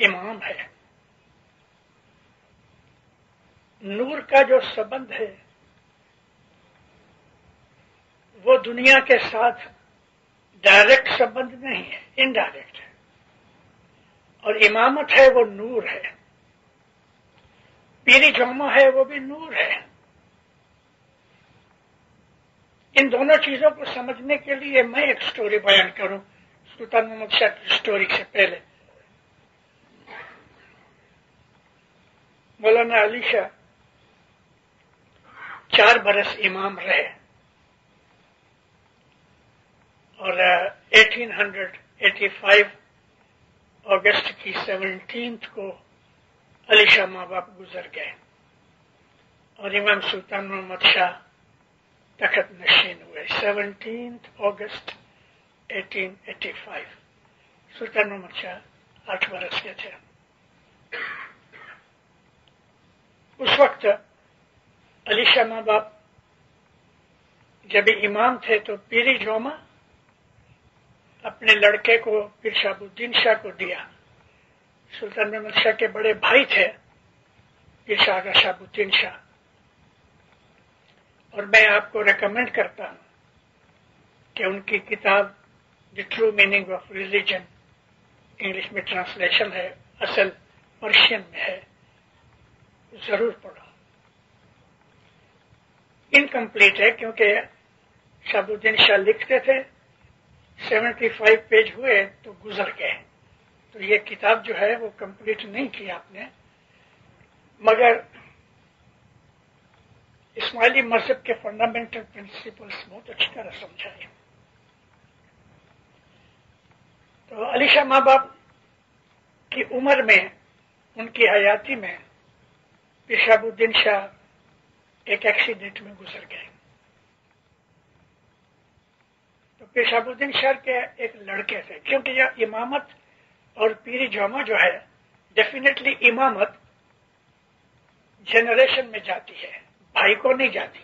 امام ہے. نور کا جو سبند ہے وہ دنیا کے ساتھ ڈائریکٹ سبند نہیں ہے، انڈائریکٹ ہے. اور امامت ہے وہ نور ہے، پیری جامع ہے وہ بھی نور ہے. ان دونوں چیزوں کو سمجھنے کے لیے میں ایک سٹوری بیان کروں سلطان محمد شاہ کی سٹوری سے پہلے. مولانا علی شاہ 4 برس امام رہے، اور 1885 اگست کی 17 کو علی شاہ ماں باپ گزر گئے، اور امام سلطان محمد شاہ تخت نشین ہوئے. 17 اگست 1885. سلطان محمد شاہ 8 برس کے تھے. اس وقت علی شاہ ماں باپ جب امام تھے تو پیری جوما اپنے لڑکے کو پیر شہاب الدین شاہ کو دیا. سلطان محمد شاہ کے بڑے بھائی تھے پیر شاہ شہاب الدین شاہ. اور میں آپ کو ریکمینڈ کرتا ہوں کہ ان کی کتاب the true meaning of religion, English میں ٹرانسلیشن ہے، اصل پرشین میں ہے، ضرور پڑھو. انکمپلیٹ ہے کیونکہ شہاب الدین شاہ لکھتے تھے، 75 پیج ہوئے تو گزر گئے، تو یہ کتاب جو ہے وہ کمپلیٹ نہیں کی آپ نے، مگر اسماعیلی مذہب کے فنڈامنٹل پرنسپلس بہت اچھی طرح سمجھائے. تو علی شاہ ماں باپ کی عمر میں، ان کی حیاتی میں، پیر شہاب الدین شاہ ایک ایکسیڈنٹ میں گزر گئے. تو پیر شہاب الدین شاہ کے ایک لڑکے تھے، کیونکہ یہ امامت اور پیری جامع جو ہے ڈیفینیٹلی امامت جنریشن میں جاتی ہے، بھائی کو نہیں جاتی،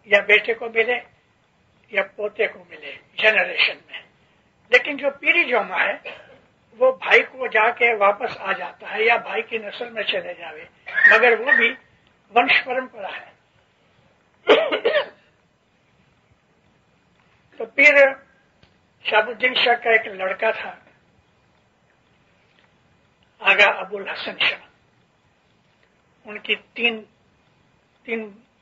یا بیٹے کو ملے یا پوتے کو ملے جنریشن میں. لیکن جو پیری جامع ہے وہ بھائی کو جا کے واپس آ جاتا ہے، یا بھائی کی نسل میں چلے جاوے، مگر وہ بھی ونش پرمپرا ہے. تو پیر شہاب الدین شاہ کا ایک لڑکا تھا آغا ابو الحسن شاہ. ان کی 3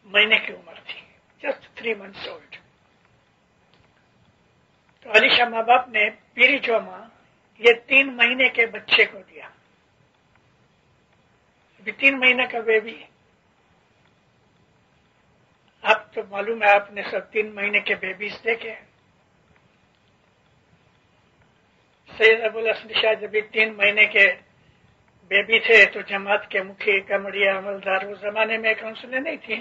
مہینے کی عمر تھی، جسٹ 3 months old. تو علی شاہ ماں باپ نے پیری جوما یہ 3 مہینے کے بچے کو دیا. ابھی 3 مہینے کا بیبی. آپ تو معلوم ہے، آپ نے سب 3 مہینے کے بیبیز دیکھے. سید ابو الحسن شاہ جب 3 مہینے کے بیبی تھے تو جماعت کے مکھی، کمڑیا، عملدار، اس زمانے میں کونسلیں نہیں تھیں،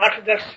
8-10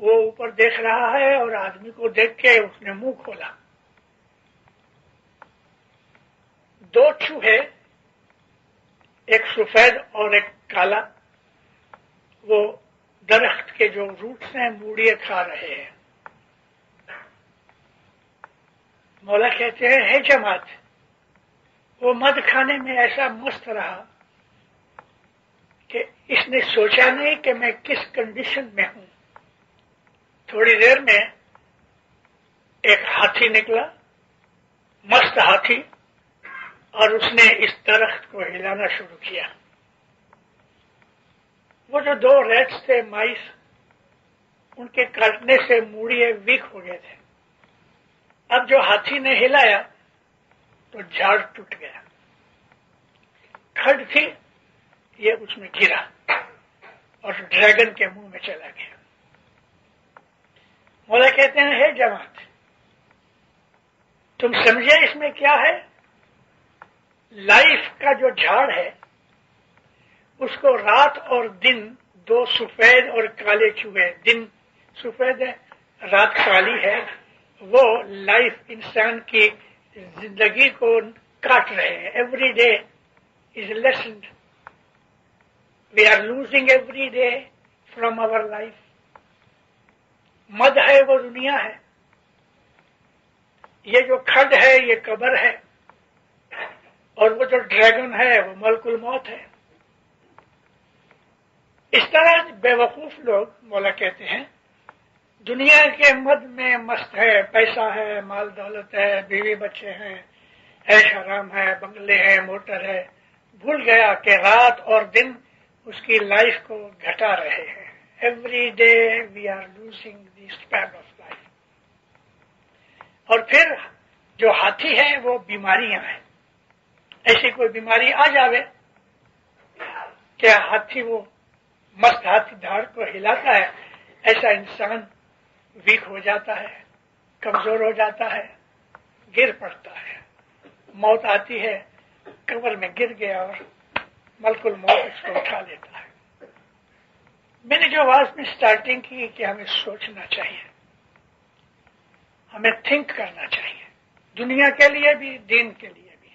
وہ اوپر دیکھ رہا ہے اور آدمی کو دیکھ کے اس نے منہ کھولا. دو چوہے، ایک سفید اور ایک کالا، وہ درخت کے جو روٹس ہیں موڑیے کھا رہے ہیں. مولا کہتے ہیں ہے جماعت، وہ مد کھانے میں ایسا مست رہا کہ اس نے سوچا نہیں کہ میں کس کنڈیشن میں ہوں. تھوڑی دیر میں ایک ہاتھی نکلا، مست ہاتھی، اور اس نے اس درخت کو ہلانا شروع کیا. وہ جو دو ریٹس تھے، مائس، ان کے کاٹنے سے موڑیے ویک ہو گئے تھے. اب جو ہاتھی نے ہلایا تو جھاڑ ٹوٹ گیا. کھڈ تھی، یہ اس میں گرا اور ڈریگن کے منہ میں چلا گیا. مولا کہتے ہیں ہے جماعت، تم سمجھے اس میں کیا ہے؟ لائف کا جو جھاڑ ہے اس کو رات اور دن، دو سفید اور کالے چوہے، دن سفید ہے رات کالی ہے، وہ لائف انسان کی زندگی کو کاٹ رہے ہیں. Every day is lessened. We are losing every day from our life. مد ہے وہ دنیا ہے، یہ جو کھڈ ہے یہ قبر ہے، اور وہ جو ڈریگن ہے وہ ملک الموت ہے. اس طرح بے وقوف لوگ، مولا کہتے ہیں، دنیا کے مد میں مست ہے، پیسہ ہے، مال دولت ہے، بیوی بچے ہیں، عیش آرام ہے، بنگلے ہیں، موٹر ہے، بھول گیا کہ رات اور دن اس کی لائف کو گھٹا رہے ہیں. Every day we are losing the span of life. اور پھر جو ہاتھی ہے وہ بیماریاں ہیں. ایسی کوئی بیماری آ جاوے کہ ہاتھی، وہ مست ہاتھی دھاڑ کو ہلاتا ہے، ایسا انسان ویک ہو جاتا ہے، کمزور ہو جاتا ہے، گر پڑتا ہے. موت آتی ہے، قبر میں گر گیا اور ملک الموت اس کو اٹھا لیتا ہے. میں نے جو آواز میں سٹارٹنگ کی کہ ہمیں سوچنا چاہیے، ہمیں تھنک کرنا چاہیے، دنیا کے لیے بھی، دین کے لیے بھی.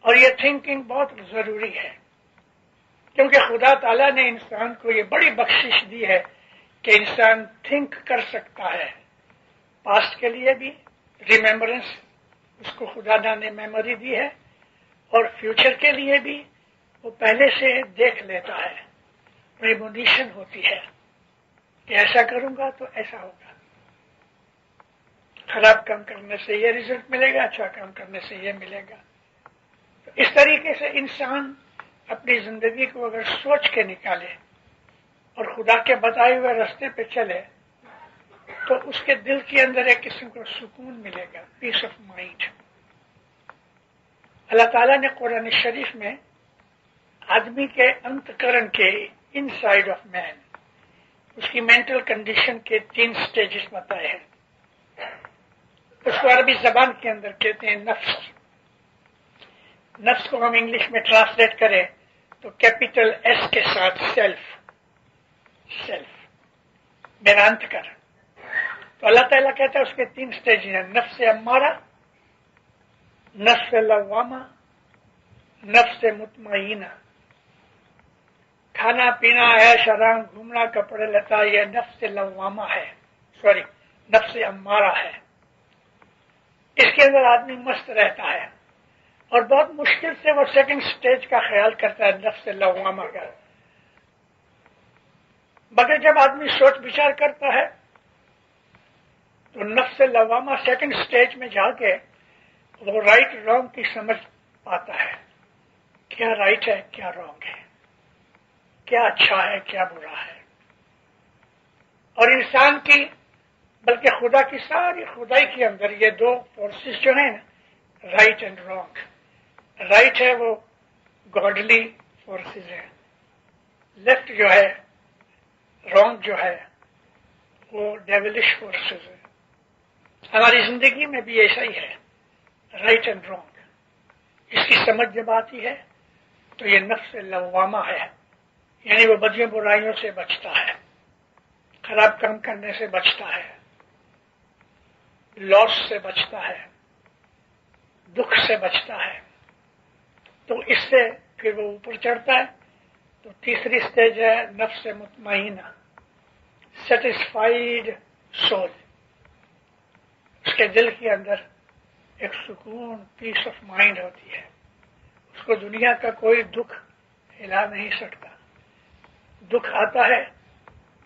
اور یہ تھنکنگ بہت ضروری ہے، کیونکہ خدا تعالیٰ نے انسان کو یہ بڑی بخشش دی ہے کہ انسان تھنک کر سکتا ہے. پاسٹ کے لیے بھی ریمیمبرنس اس کو خدا نے میموری دی ہے، اور فیوچر کے لیے بھی وہ پہلے سے دیکھ لیتا ہے. پریمونیشن ہوتی ہے کہ ایسا کروں گا تو ایسا ہوگا، خراب کام کرنے سے یہ رزلٹ ملے گا، اچھا کام کرنے سے یہ ملے گا. تو اس طریقے سے انسان اپنی زندگی کو اگر سوچ کے نکالے اور خدا کے بتائے ہوئے راستے پہ چلے تو اس کے دل کے اندر ایک قسم کو سکون ملے گا، پیس آف مائنڈ. اللہ تعالیٰ نے قرآن شریف میں آدمی کے انتکرن کے ان سائڈ آف مین، اس کی مینٹل کنڈیشن کے 3 سٹیجز بتائے ہیں. اس کو عربی زبان کے اندر کہتے ہیں نفس. نفس کو ہم انگلش میں ٹرانسلیٹ کریں تو کیپیٹل ایس کے ساتھ سیلف، میرا انتکرن. تو اللہ تعالیٰ کہتا ہے اس کے 3 سٹیج ہیں: نفس امارہ، نفس لوامہ، نفس مطمئنہ. کھانا پینا، عیش آرام، گھومنا، کپڑے لتا، یہ نفس لوامہ ہے، نفس امارہ ہے. اس کے اندر آدمی مست رہتا ہے اور بہت مشکل سے وہ سیکنڈ سٹیج کا خیال کرتا ہے، نفس لوامہ کا. مگر جب آدمی سوچ بچار کرتا ہے تو نفس لوامہ سیکنڈ سٹیج میں جا کے وہ رائٹ رانگ کی سمجھ پاتا ہے، کیا رائٹ ہے کیا رانگ ہے، کیا اچھا ہے کیا برا ہے. اور انسان کی بلکہ خدا کی ساری خدائی کے اندر یہ 2 فورسز جو ہیں، رائٹ اینڈ رانگ. رائٹ ہے وہ گاڈلی فورسز ہے، لیفٹ جو ہے، رانگ جو ہے وہ ڈیولش فورسز ہے. ہماری زندگی میں بھی ایسا ہی ہے، رائٹ اینڈ رانگ. اس کی سمجھ جب آتی ہے تو یہ نفس لوامہ ہے، یعنی وہ بدیوں برائیوں سے بچتا ہے. خراب کام کرنے سے بچتا ہے، لاس سے بچتا ہے، دکھ سے بچتا ہے، تو اس سے پھر وہ اوپر چڑھتا ہے. تو تیسری سٹیج ہے نفس مطمئنہ، سیٹسفائیڈ سول. اس کے دل کے اندر ایک سکون، پیس آف مائنڈ ہوتی ہے. اس کو دنیا کا کوئی دکھ ہلا نہیں سکتا. دکھ آتا ہے،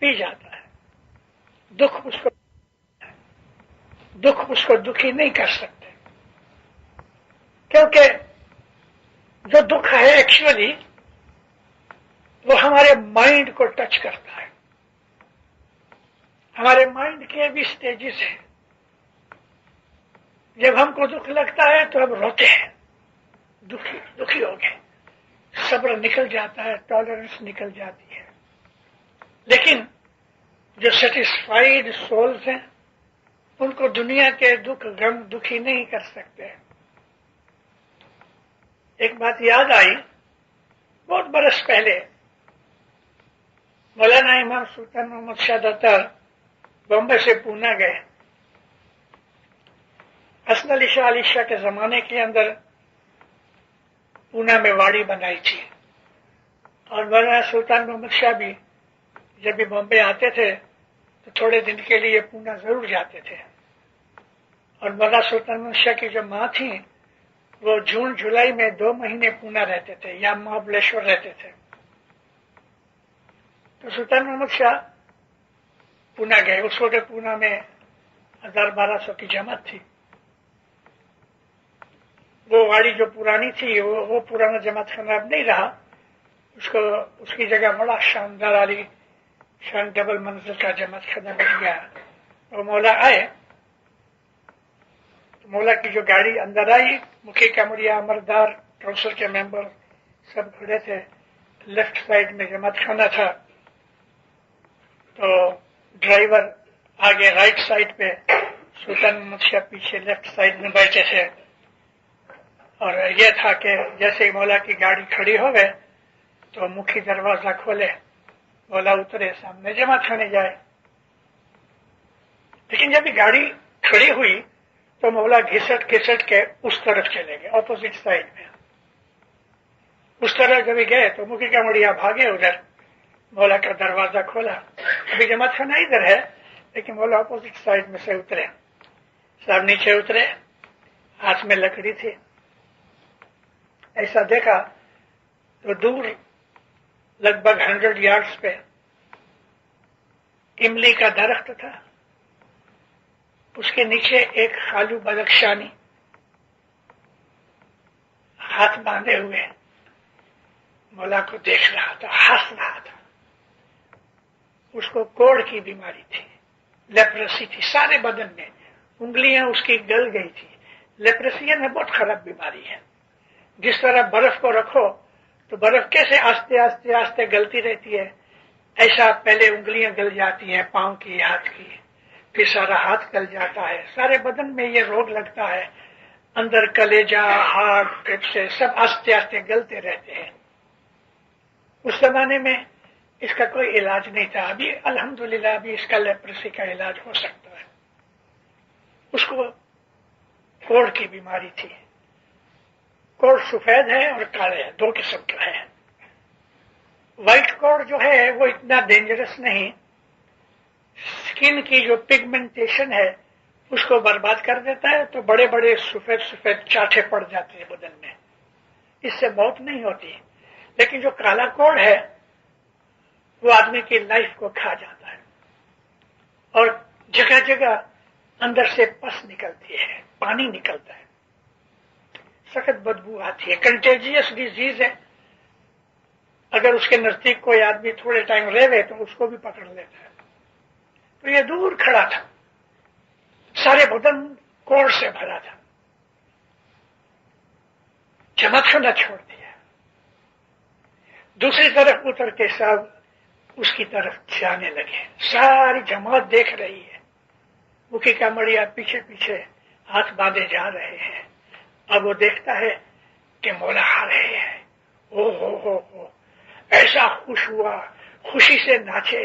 پی جاتا ہے. دکھ اس کو دکھی نہیں کر سکتے، کیونکہ جو دکھ ہے ایکچولی وہ ہمارے مائنڈ کو ٹچ کرتا ہے. ہمارے مائنڈ کے بھی سٹیجز ہیں. جب ہم کو دکھ لگتا ہے تو ہم روتے ہیں، دکھی ہو گئے، صبر نکل جاتا ہے، ٹالرنس نکل جاتی ہے. لیکن جو سیٹسفائیڈ سولز ہیں ان کو دنیا کے دکھ غم دکھی نہیں کر سکتے. ایک بات یاد آئی، بہت برس پہلے مولانا امام سلطان محمد شاہ دتار بمبئی سے پونا گئے. حسن علی شاہ کے زمانے کے اندر پونا میں واڑی بنائی تھی، اور مولانا سلطان محمد شاہ بھی جب بھی بمبئی آتے تھے تو تھوڑے دن کے لیے پونا ضرور جاتے تھے. اور مولانا سلطان محمد شاہ کی جو ماں تھیں وہ جون جولائی میں 2 مہینے پونا رہتے تھے یا مہابلیشور رہتے تھے. تو سلطان محمد شاہ پونا گئے. اس وقت پونا میں 1200 کی جماعت تھی. وہ واڑی جو پرانی تھی وہ پرانا جماعت خانہ اب نہیں رہا. اس کی جگہ بڑا شاندار علی شان ڈبل منزل کا جماعت خانہ بن گیا. اور مولا آئے، مولا کی جو گاڑی اندر آئی، مکھی کمریا، امردار، کونسل کے ممبر سب کھڑے تھے. لیفٹ سائڈ میں جماعت خانہ تھا، تو ڈرائیور آگے رائٹ سائڈ پہ، سلطان محمد شاہ پیچھے لیفٹ سائڈ میں بیٹھے تھے. اور یہ تھا کہ جیسے مولا کی گاڑی کھڑی ہو گئے تو مکھی دروازہ کھولے، مولا اترے، سامنے جماعت خانے جائے. لیکن جب یہ گاڑی کھڑی ہوئی تو مولا گھسٹ کے اس طرف چلے گئے، اپوزٹ سائڈ میں. اس طرف جب گئے تو مکھی کا مڑیا بھاگے ادھر، مولا کا دروازہ کھولا. ابھی جماعت خانہ ادھر ہے لیکن مولا اپوزٹ سائڈ میں سے اترے. صاحب نیچے اترے، ہاتھ میں لکڑی تھی. ایسا دیکھا تو دور لگ بھگ 100 یارڈز پہ املی کا درخت تھا. اس کے نیچے ایک خالو بدخشانی ہاتھ باندھے ہوئے مولا کو دیکھ رہا تھا، ہنس رہا تھا. اس کو کوڑ کی بیماری تھی، لیپرسی تھی سارے بدن میں، انگلیاں اس کی گل گئی تھی. لیپرسی میں بہت خراب بیماری ہے. جس طرح برف کو رکھو تو برف کیسے آستے آستے آستے گلتی رہتی ہے، ایسا پہلے انگلیاں گل جاتی ہیں پاؤں کی، ہاتھ کی، پھر سارا ہاتھ گل جاتا ہے. سارے بدن میں یہ روگ لگتا ہے، اندر کلیجا، ہارٹ، پھیپھڑے سب آستے آستے گلتے رہتے ہیں. اس زمانے میں اس کا کوئی علاج نہیں تھا. ابھی الحمدللہ ابھی اس کا لیپرسی کا علاج ہو سکتا ہے. اس کو کوڑ کی بیماری تھی. کوڑ سفید ہے اور کالے ہے، 2 قسم کا ہے. وائٹ کوڑ جو ہے وہ اتنا ڈینجرس نہیں، اسکن کی جو پگمنٹیشن ہے اس کو برباد کر دیتا ہے، تو بڑے بڑے سفید سفید چاٹھے پڑ جاتے ہیں بدن میں. اس سے موت نہیں ہوتی. لیکن جو کالا کوڑ ہے وہ آدمی کی لائف کو کھا جاتا ہے، اور جگہ جگہ اندر سے پس نکلتی ہے، پانی نکلتا ہے، سخت بدبو آتی ہے. کنٹیجیس ڈیزیز ہے. اگر اس کے نزدیک کوئی آدمی تھوڑے ٹائم رہے تو اس کو بھی پکڑ لیتا ہے. تو یہ دور کھڑا تھا، سارے بدن کوڑ سے بھرا تھا. جماعت خانہ چھوڑ دیا، دوسری طرف اتر کے صاحب اس کی طرف جانے لگے. ساری جماعت دیکھ رہی ہے، مکھی کا مڑیا پیچھے پیچھے ہاتھ باندھے جا رہے ہیں. اب وہ دیکھتا ہے کہ مولا آ رہے ہیں. او ہو ایسا خوش ہوا، خوشی سے ناچے.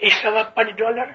$5.25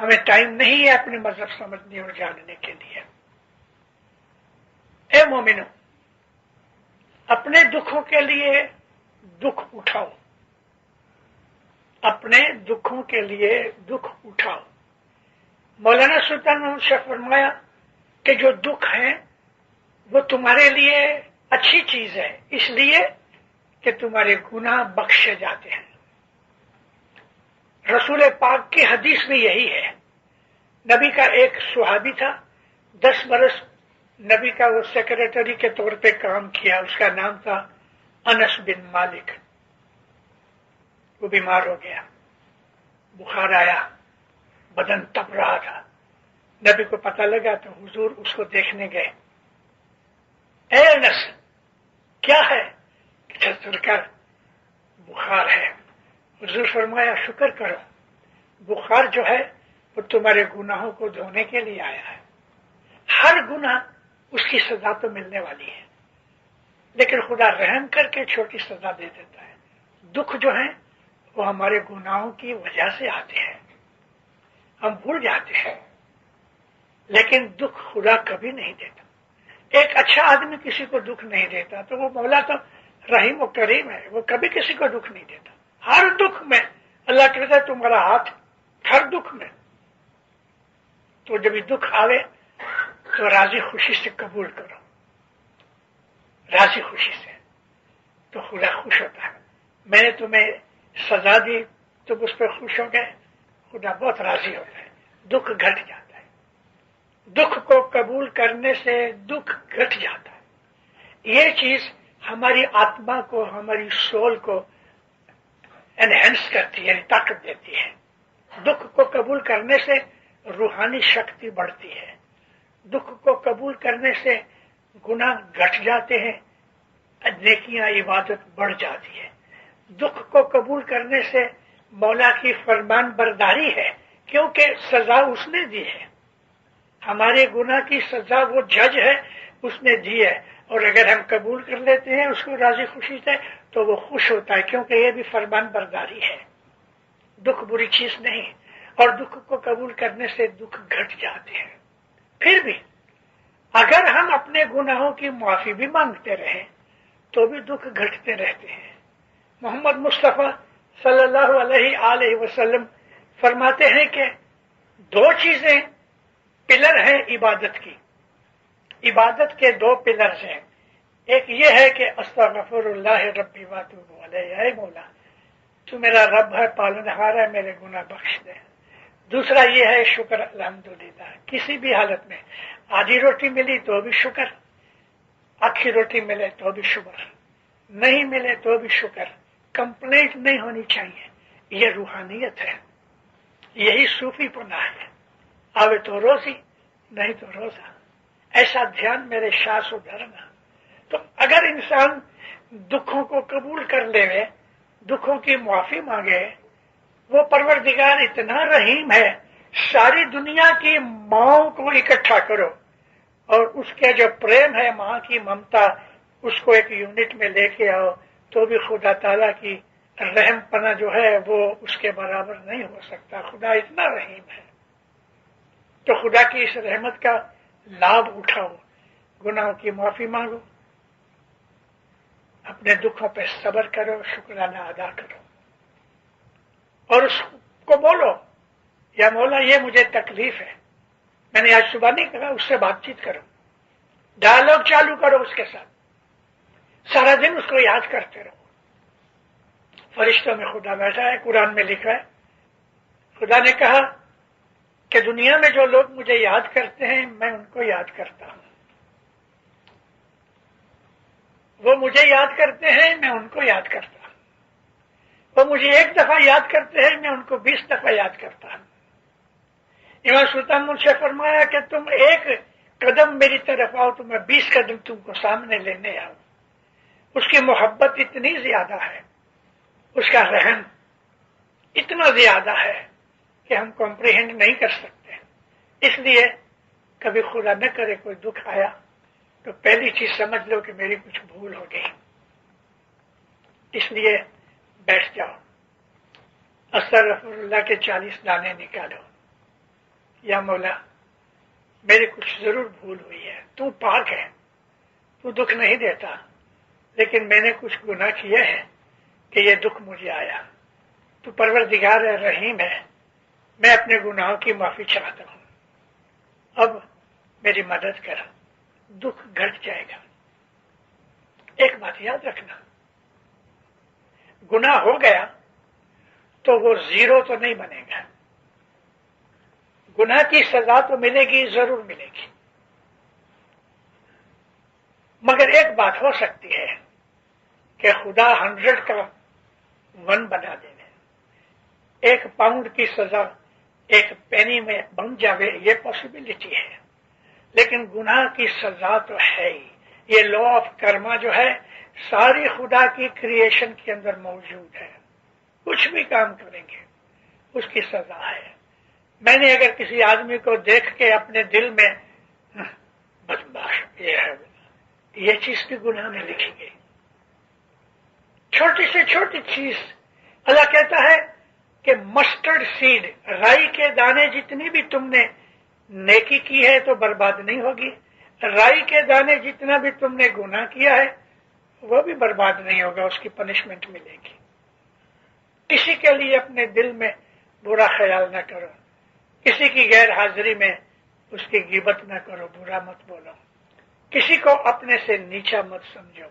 ہمیں ٹائم نہیں ہے اپنے مذہب سمجھنے اور جاننے کے لیے۔ اے مومنو، اپنے دکھوں کے لیے دکھ اٹھاؤ، اپنے دکھوں کے لیے دکھ اٹھاؤ۔ مولانا سلطان محمد شاہ فرمایا کہ جو دکھ ہیں وہ تمہارے لیے اچھی چیز ہے، اس لیے کہ تمہارے گناہ بخشے جاتے ہیں۔ رسول پاک کی حدیث میں یہی ہے۔ نبی کا ایک صحابی تھا، 10 برس نبی کا وہ سیکرٹری کے طور پہ کام کیا، اس کا نام تھا انس بن مالک۔ وہ بیمار ہو گیا، بخار آیا، بدن تپ رہا تھا۔ نبی کو پتہ لگا تو حضور اس کو دیکھنے گئے۔ اے انس، کیا ہے؟ سرکار بخار ہے۔ حضور فرمایا شکر کرو، بخار جو ہے وہ تمہارے گناہوں کو دھونے کے لیے آیا ہے۔ ہر گناہ اس کی سزا تو ملنے والی ہے، لیکن خدا رحم کر کے چھوٹی سزا دے دیتا ہے۔ دکھ جو ہیں وہ ہمارے گناہوں کی وجہ سے آتے ہیں، ہم بھول جاتے ہیں، لیکن دکھ خدا کبھی نہیں دیتا۔ ایک اچھا آدمی کسی کو دکھ نہیں دیتا تو وہ مولا تو رحیم و کریم ہے، وہ کبھی کسی کو دکھ نہیں دیتا۔ ہر دکھ میں اللہ کہتا ہے تمہارا ہاتھ، ہر دکھ میں۔ تو جب یہ دکھ آوے تو راضی خوشی سے قبول کرو، راضی خوشی سے، تو خدا خوش ہوتا ہے۔ میں نے تمہیں سزا دی، تم اس پہ خوش ہو گئے، خدا بہت راضی ہوتا ہے، دکھ گھٹ جاتا ہے۔ دکھ کو قبول کرنے سے دکھ گھٹ جاتا ہے۔ یہ چیز ہماری آتما کو، ہماری سول کو انہینس کرتی ہے، یعنی طاقت دیتی ہے۔ دکھ کو قبول کرنے سے روحانی شکتی بڑھتی ہے، دکھ کو قبول کرنے سے گناہ گھٹ جاتے ہیں، نیکیاں عبادت بڑھ جاتی ہے۔ دکھ کو قبول کرنے سے مولا کی فرمان برداری ہے، کیونکہ سزا اس نے دی ہے، ہمارے گناہ کی سزا وہ جج ہے، اس نے دی ہے، اور اگر ہم قبول کر لیتے ہیں اس کو راضی خوشی سے تو وہ خوش ہوتا ہے، کیونکہ یہ بھی فرمان برداری ہے۔ دکھ بری چیز نہیں، اور دکھ کو قبول کرنے سے دکھ گھٹ جاتے ہیں۔ پھر بھی اگر ہم اپنے گناہوں کی معافی بھی مانگتے رہیں تو بھی دکھ گھٹتے رہتے ہیں۔ محمد مصطفیٰ صلی اللہ علیہ وآلہ وسلم فرماتے ہیں کہ 2 چیزیں پلر ہیں عبادت کی، عبادت کے 2 پلرز ہیں۔ ایک یہ ہے کہ استغفر اللہ ربی واتوب علیہ، اے مولا تو میرا رب ہے، پالنہار ہے، میرے گناہ بخش دے۔ دوسرا یہ ہے شکر الحمدللہ، کسی بھی حالت میں آدھی روٹی ملی تو بھی شکر، آکھی روٹی ملے تو بھی شکر، نہیں ملے تو بھی شکر، کمپلینٹ نہیں ہونی چاہیے۔ یہ روحانیت ہے، یہی صوفی پناہ ہے۔ آوے تو روزی، نہیں تو روزہ، ایسا دھیان میرے شاہ و دھرنا۔ تو اگر انسان دکھوں کو قبول کر لے، دکھوں کی معافی مانگے، وہ پروردگار اتنا رحیم ہے، ساری دنیا کی ماؤں کو اکٹھا کرو اور اس کے جو پریم ہے، ماں کی ممتا، اس کو ایک یونٹ میں لے کے آؤ تو بھی خدا تعالیٰ کی رحم پنا جو ہے وہ اس کے برابر نہیں ہو سکتا۔ خدا اتنا رحیم ہے، تو خدا کی اس رحمت کا لابھ اٹھاؤ، گناہوں کی معافی مانگو، اپنے دکھوں پہ صبر کرو، شکرانہ ادا کرو، اور اس کو بولو یا مولا یہ مجھے تکلیف ہے، میں نے آج صبح نہیں کہا، اس سے بات چیت کرو، ڈائلاگ چالو کرو اس کے ساتھ، سارا دن اس کو یاد کرتے رہو۔ فرشتوں میں خدا بیٹھا ہے، قرآن میں لکھا ہے، خدا نے کہا کہ دنیا میں جو لوگ مجھے یاد کرتے ہیں میں ان کو یاد کرتا ہوں، وہ مجھے یاد کرتے ہیں میں ان کو یاد کرتا ہوں، وہ مجھے 1 دفعہ یاد کرتے ہیں میں ان کو 20 دفعہ یاد کرتا ہوں۔ امام سلطان منشا فرمایا کہ تم 1 قدم میری طرف آؤ تو میں 20 قدم تم کو سامنے لینے آؤں۔ اس کی محبت اتنی زیادہ ہے، اس کا رحم اتنا زیادہ ہے کہ ہم کمپریہنڈ نہیں کر سکتے۔ اس لیے کبھی خدا نہ کرے کوئی دکھ آیا تو پہلی چیز سمجھ لو کہ میری کچھ بھول ہو گئی، اس لیے بیٹھ جاؤ، استغفر اللہ کے 40 دانے نکالو، یا مولا میری کچھ ضرور بھول ہوئی ہے، تو پاک ہے، تو دکھ نہیں دیتا، لیکن میں نے کچھ گناہ کیا ہے کہ یہ دکھ مجھے آیا، تو پروردگار رحیم ہے، میں اپنے گناہوں کی معافی چاہتا ہوں، اب میری مدد کر، دکھ گھٹ جائے گا۔ ایک بات یاد رکھنا، گناہ ہو گیا تو وہ زیرو تو نہیں بنے گا، گناہ کی سزا تو ملے گی، ضرور ملے گی، مگر ایک بات ہو سکتی ہے کہ خدا 100 کا 1 بنا دے، 1 پاؤنڈ کی سزا 1 پینی میں بن جاوے، یہ پاسبلٹی ہے، لیکن گناہ کی سزا تو ہے ہی۔ یہ لا آف کرما جو ہے ساری خدا کی کریشن کے اندر موجود ہے، کچھ بھی کام کریں گے اس کی سزا ہے۔ میں نے اگر کسی آدمی کو دیکھ کے اپنے دل میں بدماش یہ ہے، یہ چیز بھی گناہ میں لکھی گئی، چھوٹی سے چھوٹی چیز۔ اللہ کہتا ہے کہ مسٹرڈ سیڈ، رائی کے دانے جتنی بھی تم نے نیکی کی ہے تو برباد نہیں ہوگی، رائی کے دانے جتنا بھی تم نے گناہ کیا ہے وہ بھی برباد نہیں ہوگا، اس کی پنشمنٹ ملے گی۔ کسی کے لیے اپنے دل میں برا خیال نہ کرو، کسی کی غیر حاضری میں اس کی غیبت نہ کرو، برا مت بولو، کسی کو اپنے سے نیچا مت سمجھو،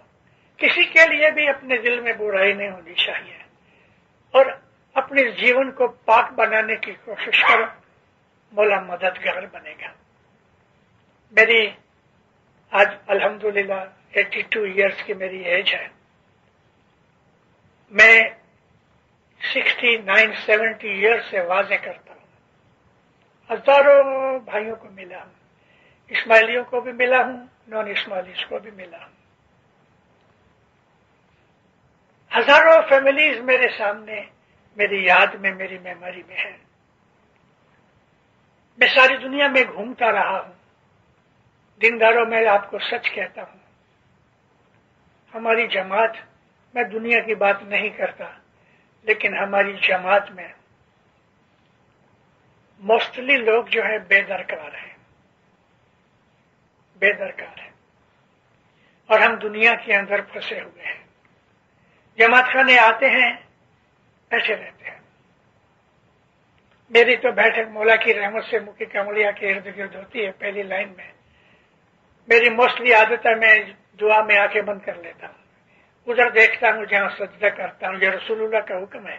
کسی کے لیے بھی اپنے دل میں برائی نہیں ہونی چاہیے، اور اپنے جیون کو پاک بنانے کی کوشش کرو، مولا مددگار بنے گا۔ میری آج الحمدللہ 82 ایئرس کی میری ایج ہے، میں 69-70 ایئرس سے واضح کرتا ہوں، ہزاروں بھائیوں کو ملا ہوں، اسماعیلیوں کو بھی ملا ہوں، نان اسماعیلیز کو بھی ملا ہوں، ہزاروں فیملیز میرے سامنے، میری یاد میں، میری میموری میں ہے۔ میں ساری دنیا میں گھومتا رہا ہوں، دینداروں میں آپ کو سچ کہتا ہوں، ہماری جماعت، میں دنیا کی بات نہیں کرتا، لیکن ہماری جماعت میں موسٹلی لوگ جو ہے بے درکار ہیں، بے درکار ہیں، اور ہم دنیا کے اندر پھنسے ہوئے ہیں۔ جماعت خانے آتے ہیں، ایسے رہتے ہیں۔ میری تو بیٹھک مولا کی رحمت سے مکی کملیا کے ارد گرد ہوتی ہے، پہلی لائن میں۔ میری موسٹلی عادت ہے میں دعا میں آنکھیں بند کر لیتا ہوں، ادھر دیکھتا ہوں جہاں سجدہ کرتا ہوں۔ یہ رسول اللہ کا حکم ہے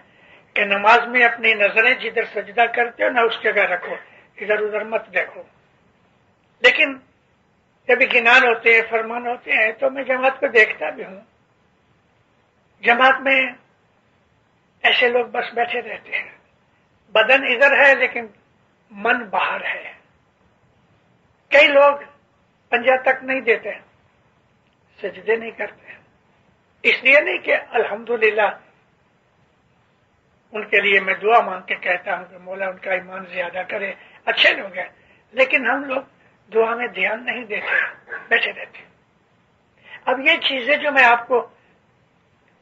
کہ نماز میں اپنی نظریں جدھر سجدہ کرتے ہو نہ اس جگہ رکھو، ادھر ادھر مت دیکھو۔ لیکن جب گنان ہوتے ہیں، فرمان ہوتے ہیں، تو میں جماعت کو دیکھتا بھی ہوں۔ جماعت میں ایسے لوگ بس بیٹھے رہتے ہیں، بدن ادھر ہے لیکن من باہر ہے۔ کئی لوگ پنجہ تک نہیں دیتے، سجدے نہیں کرتے، اس لیے نہیں کہ الحمدللہ ان کے لیے میں دعا مانگ کے کہتا ہوں کہ مولا ان کا ایمان زیادہ کرے، اچھے لوگ ہیں، لیکن ہم لوگ دعا میں دھیان نہیں دیتے، بیٹھے رہتے۔ اب یہ چیزیں جو میں آپ کو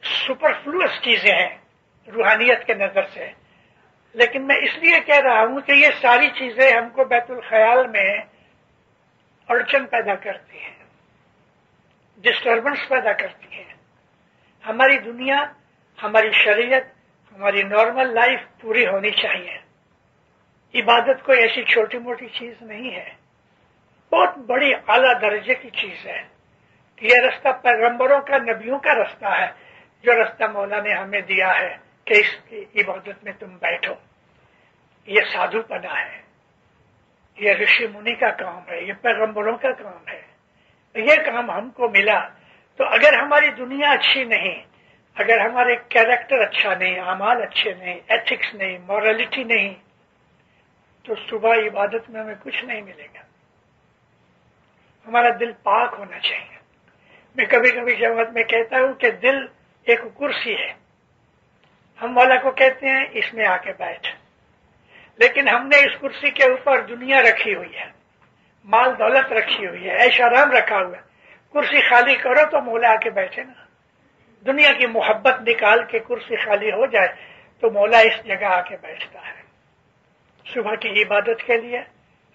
سپرفلوس چیزیں ہیں روحانیت کے نظر سے، لیکن میں اس لیے کہہ رہا ہوں کہ یہ ساری چیزیں ہم کو بیت الخیال میں اڑچن پیدا کرتی ہیں، ڈسٹربنس پیدا کرتی ہیں۔ ہماری دنیا، ہماری شریعت، ہماری نارمل لائف پوری ہونی چاہیے۔ عبادت کوئی ایسی چھوٹی موٹی چیز نہیں ہے، بہت بڑی اعلیٰ درجے کی چیز ہے۔ یہ رستہ پیغمبروں کا، نبیوں کا رستہ ہے، جو رستہ مولا نے ہمیں دیا ہے کہ اس کی عبادت میں تم بیٹھو۔ یہ سادھو پنا ہے، یہ رشی منی کا کام ہے، یہ پیغمبروں کا کام ہے۔ یہ کام ہم کو ملا، تو اگر ہماری دنیا اچھی نہیں، اگر ہمارے کیریکٹر اچھا نہیں، اعمال اچھے نہیں، ایتھکس نہیں، مورالٹی نہیں، تو صبح عبادت میں ہمیں کچھ نہیں ملے گا۔ ہمارا دل پاک ہونا چاہیے۔ میں کبھی کبھی جماعت میں کہتا ہوں کہ دل ایک کرسی ہے، ہم والا کو کہتے ہیں اس میں آ کے بیٹھ، لیکن ہم نے اس کرسی کے اوپر دنیا رکھی ہوئی ہے، مال دولت رکھی ہوئی ہے، عیش آرام رکھا ہوا ہے۔ کرسی خالی کرو تو مولا آ کے بیٹھے نا۔ دنیا کی محبت نکال کے کرسی خالی ہو جائے تو مولا اس جگہ آ کے بیٹھتا ہے۔ صبح کی عبادت کے لیے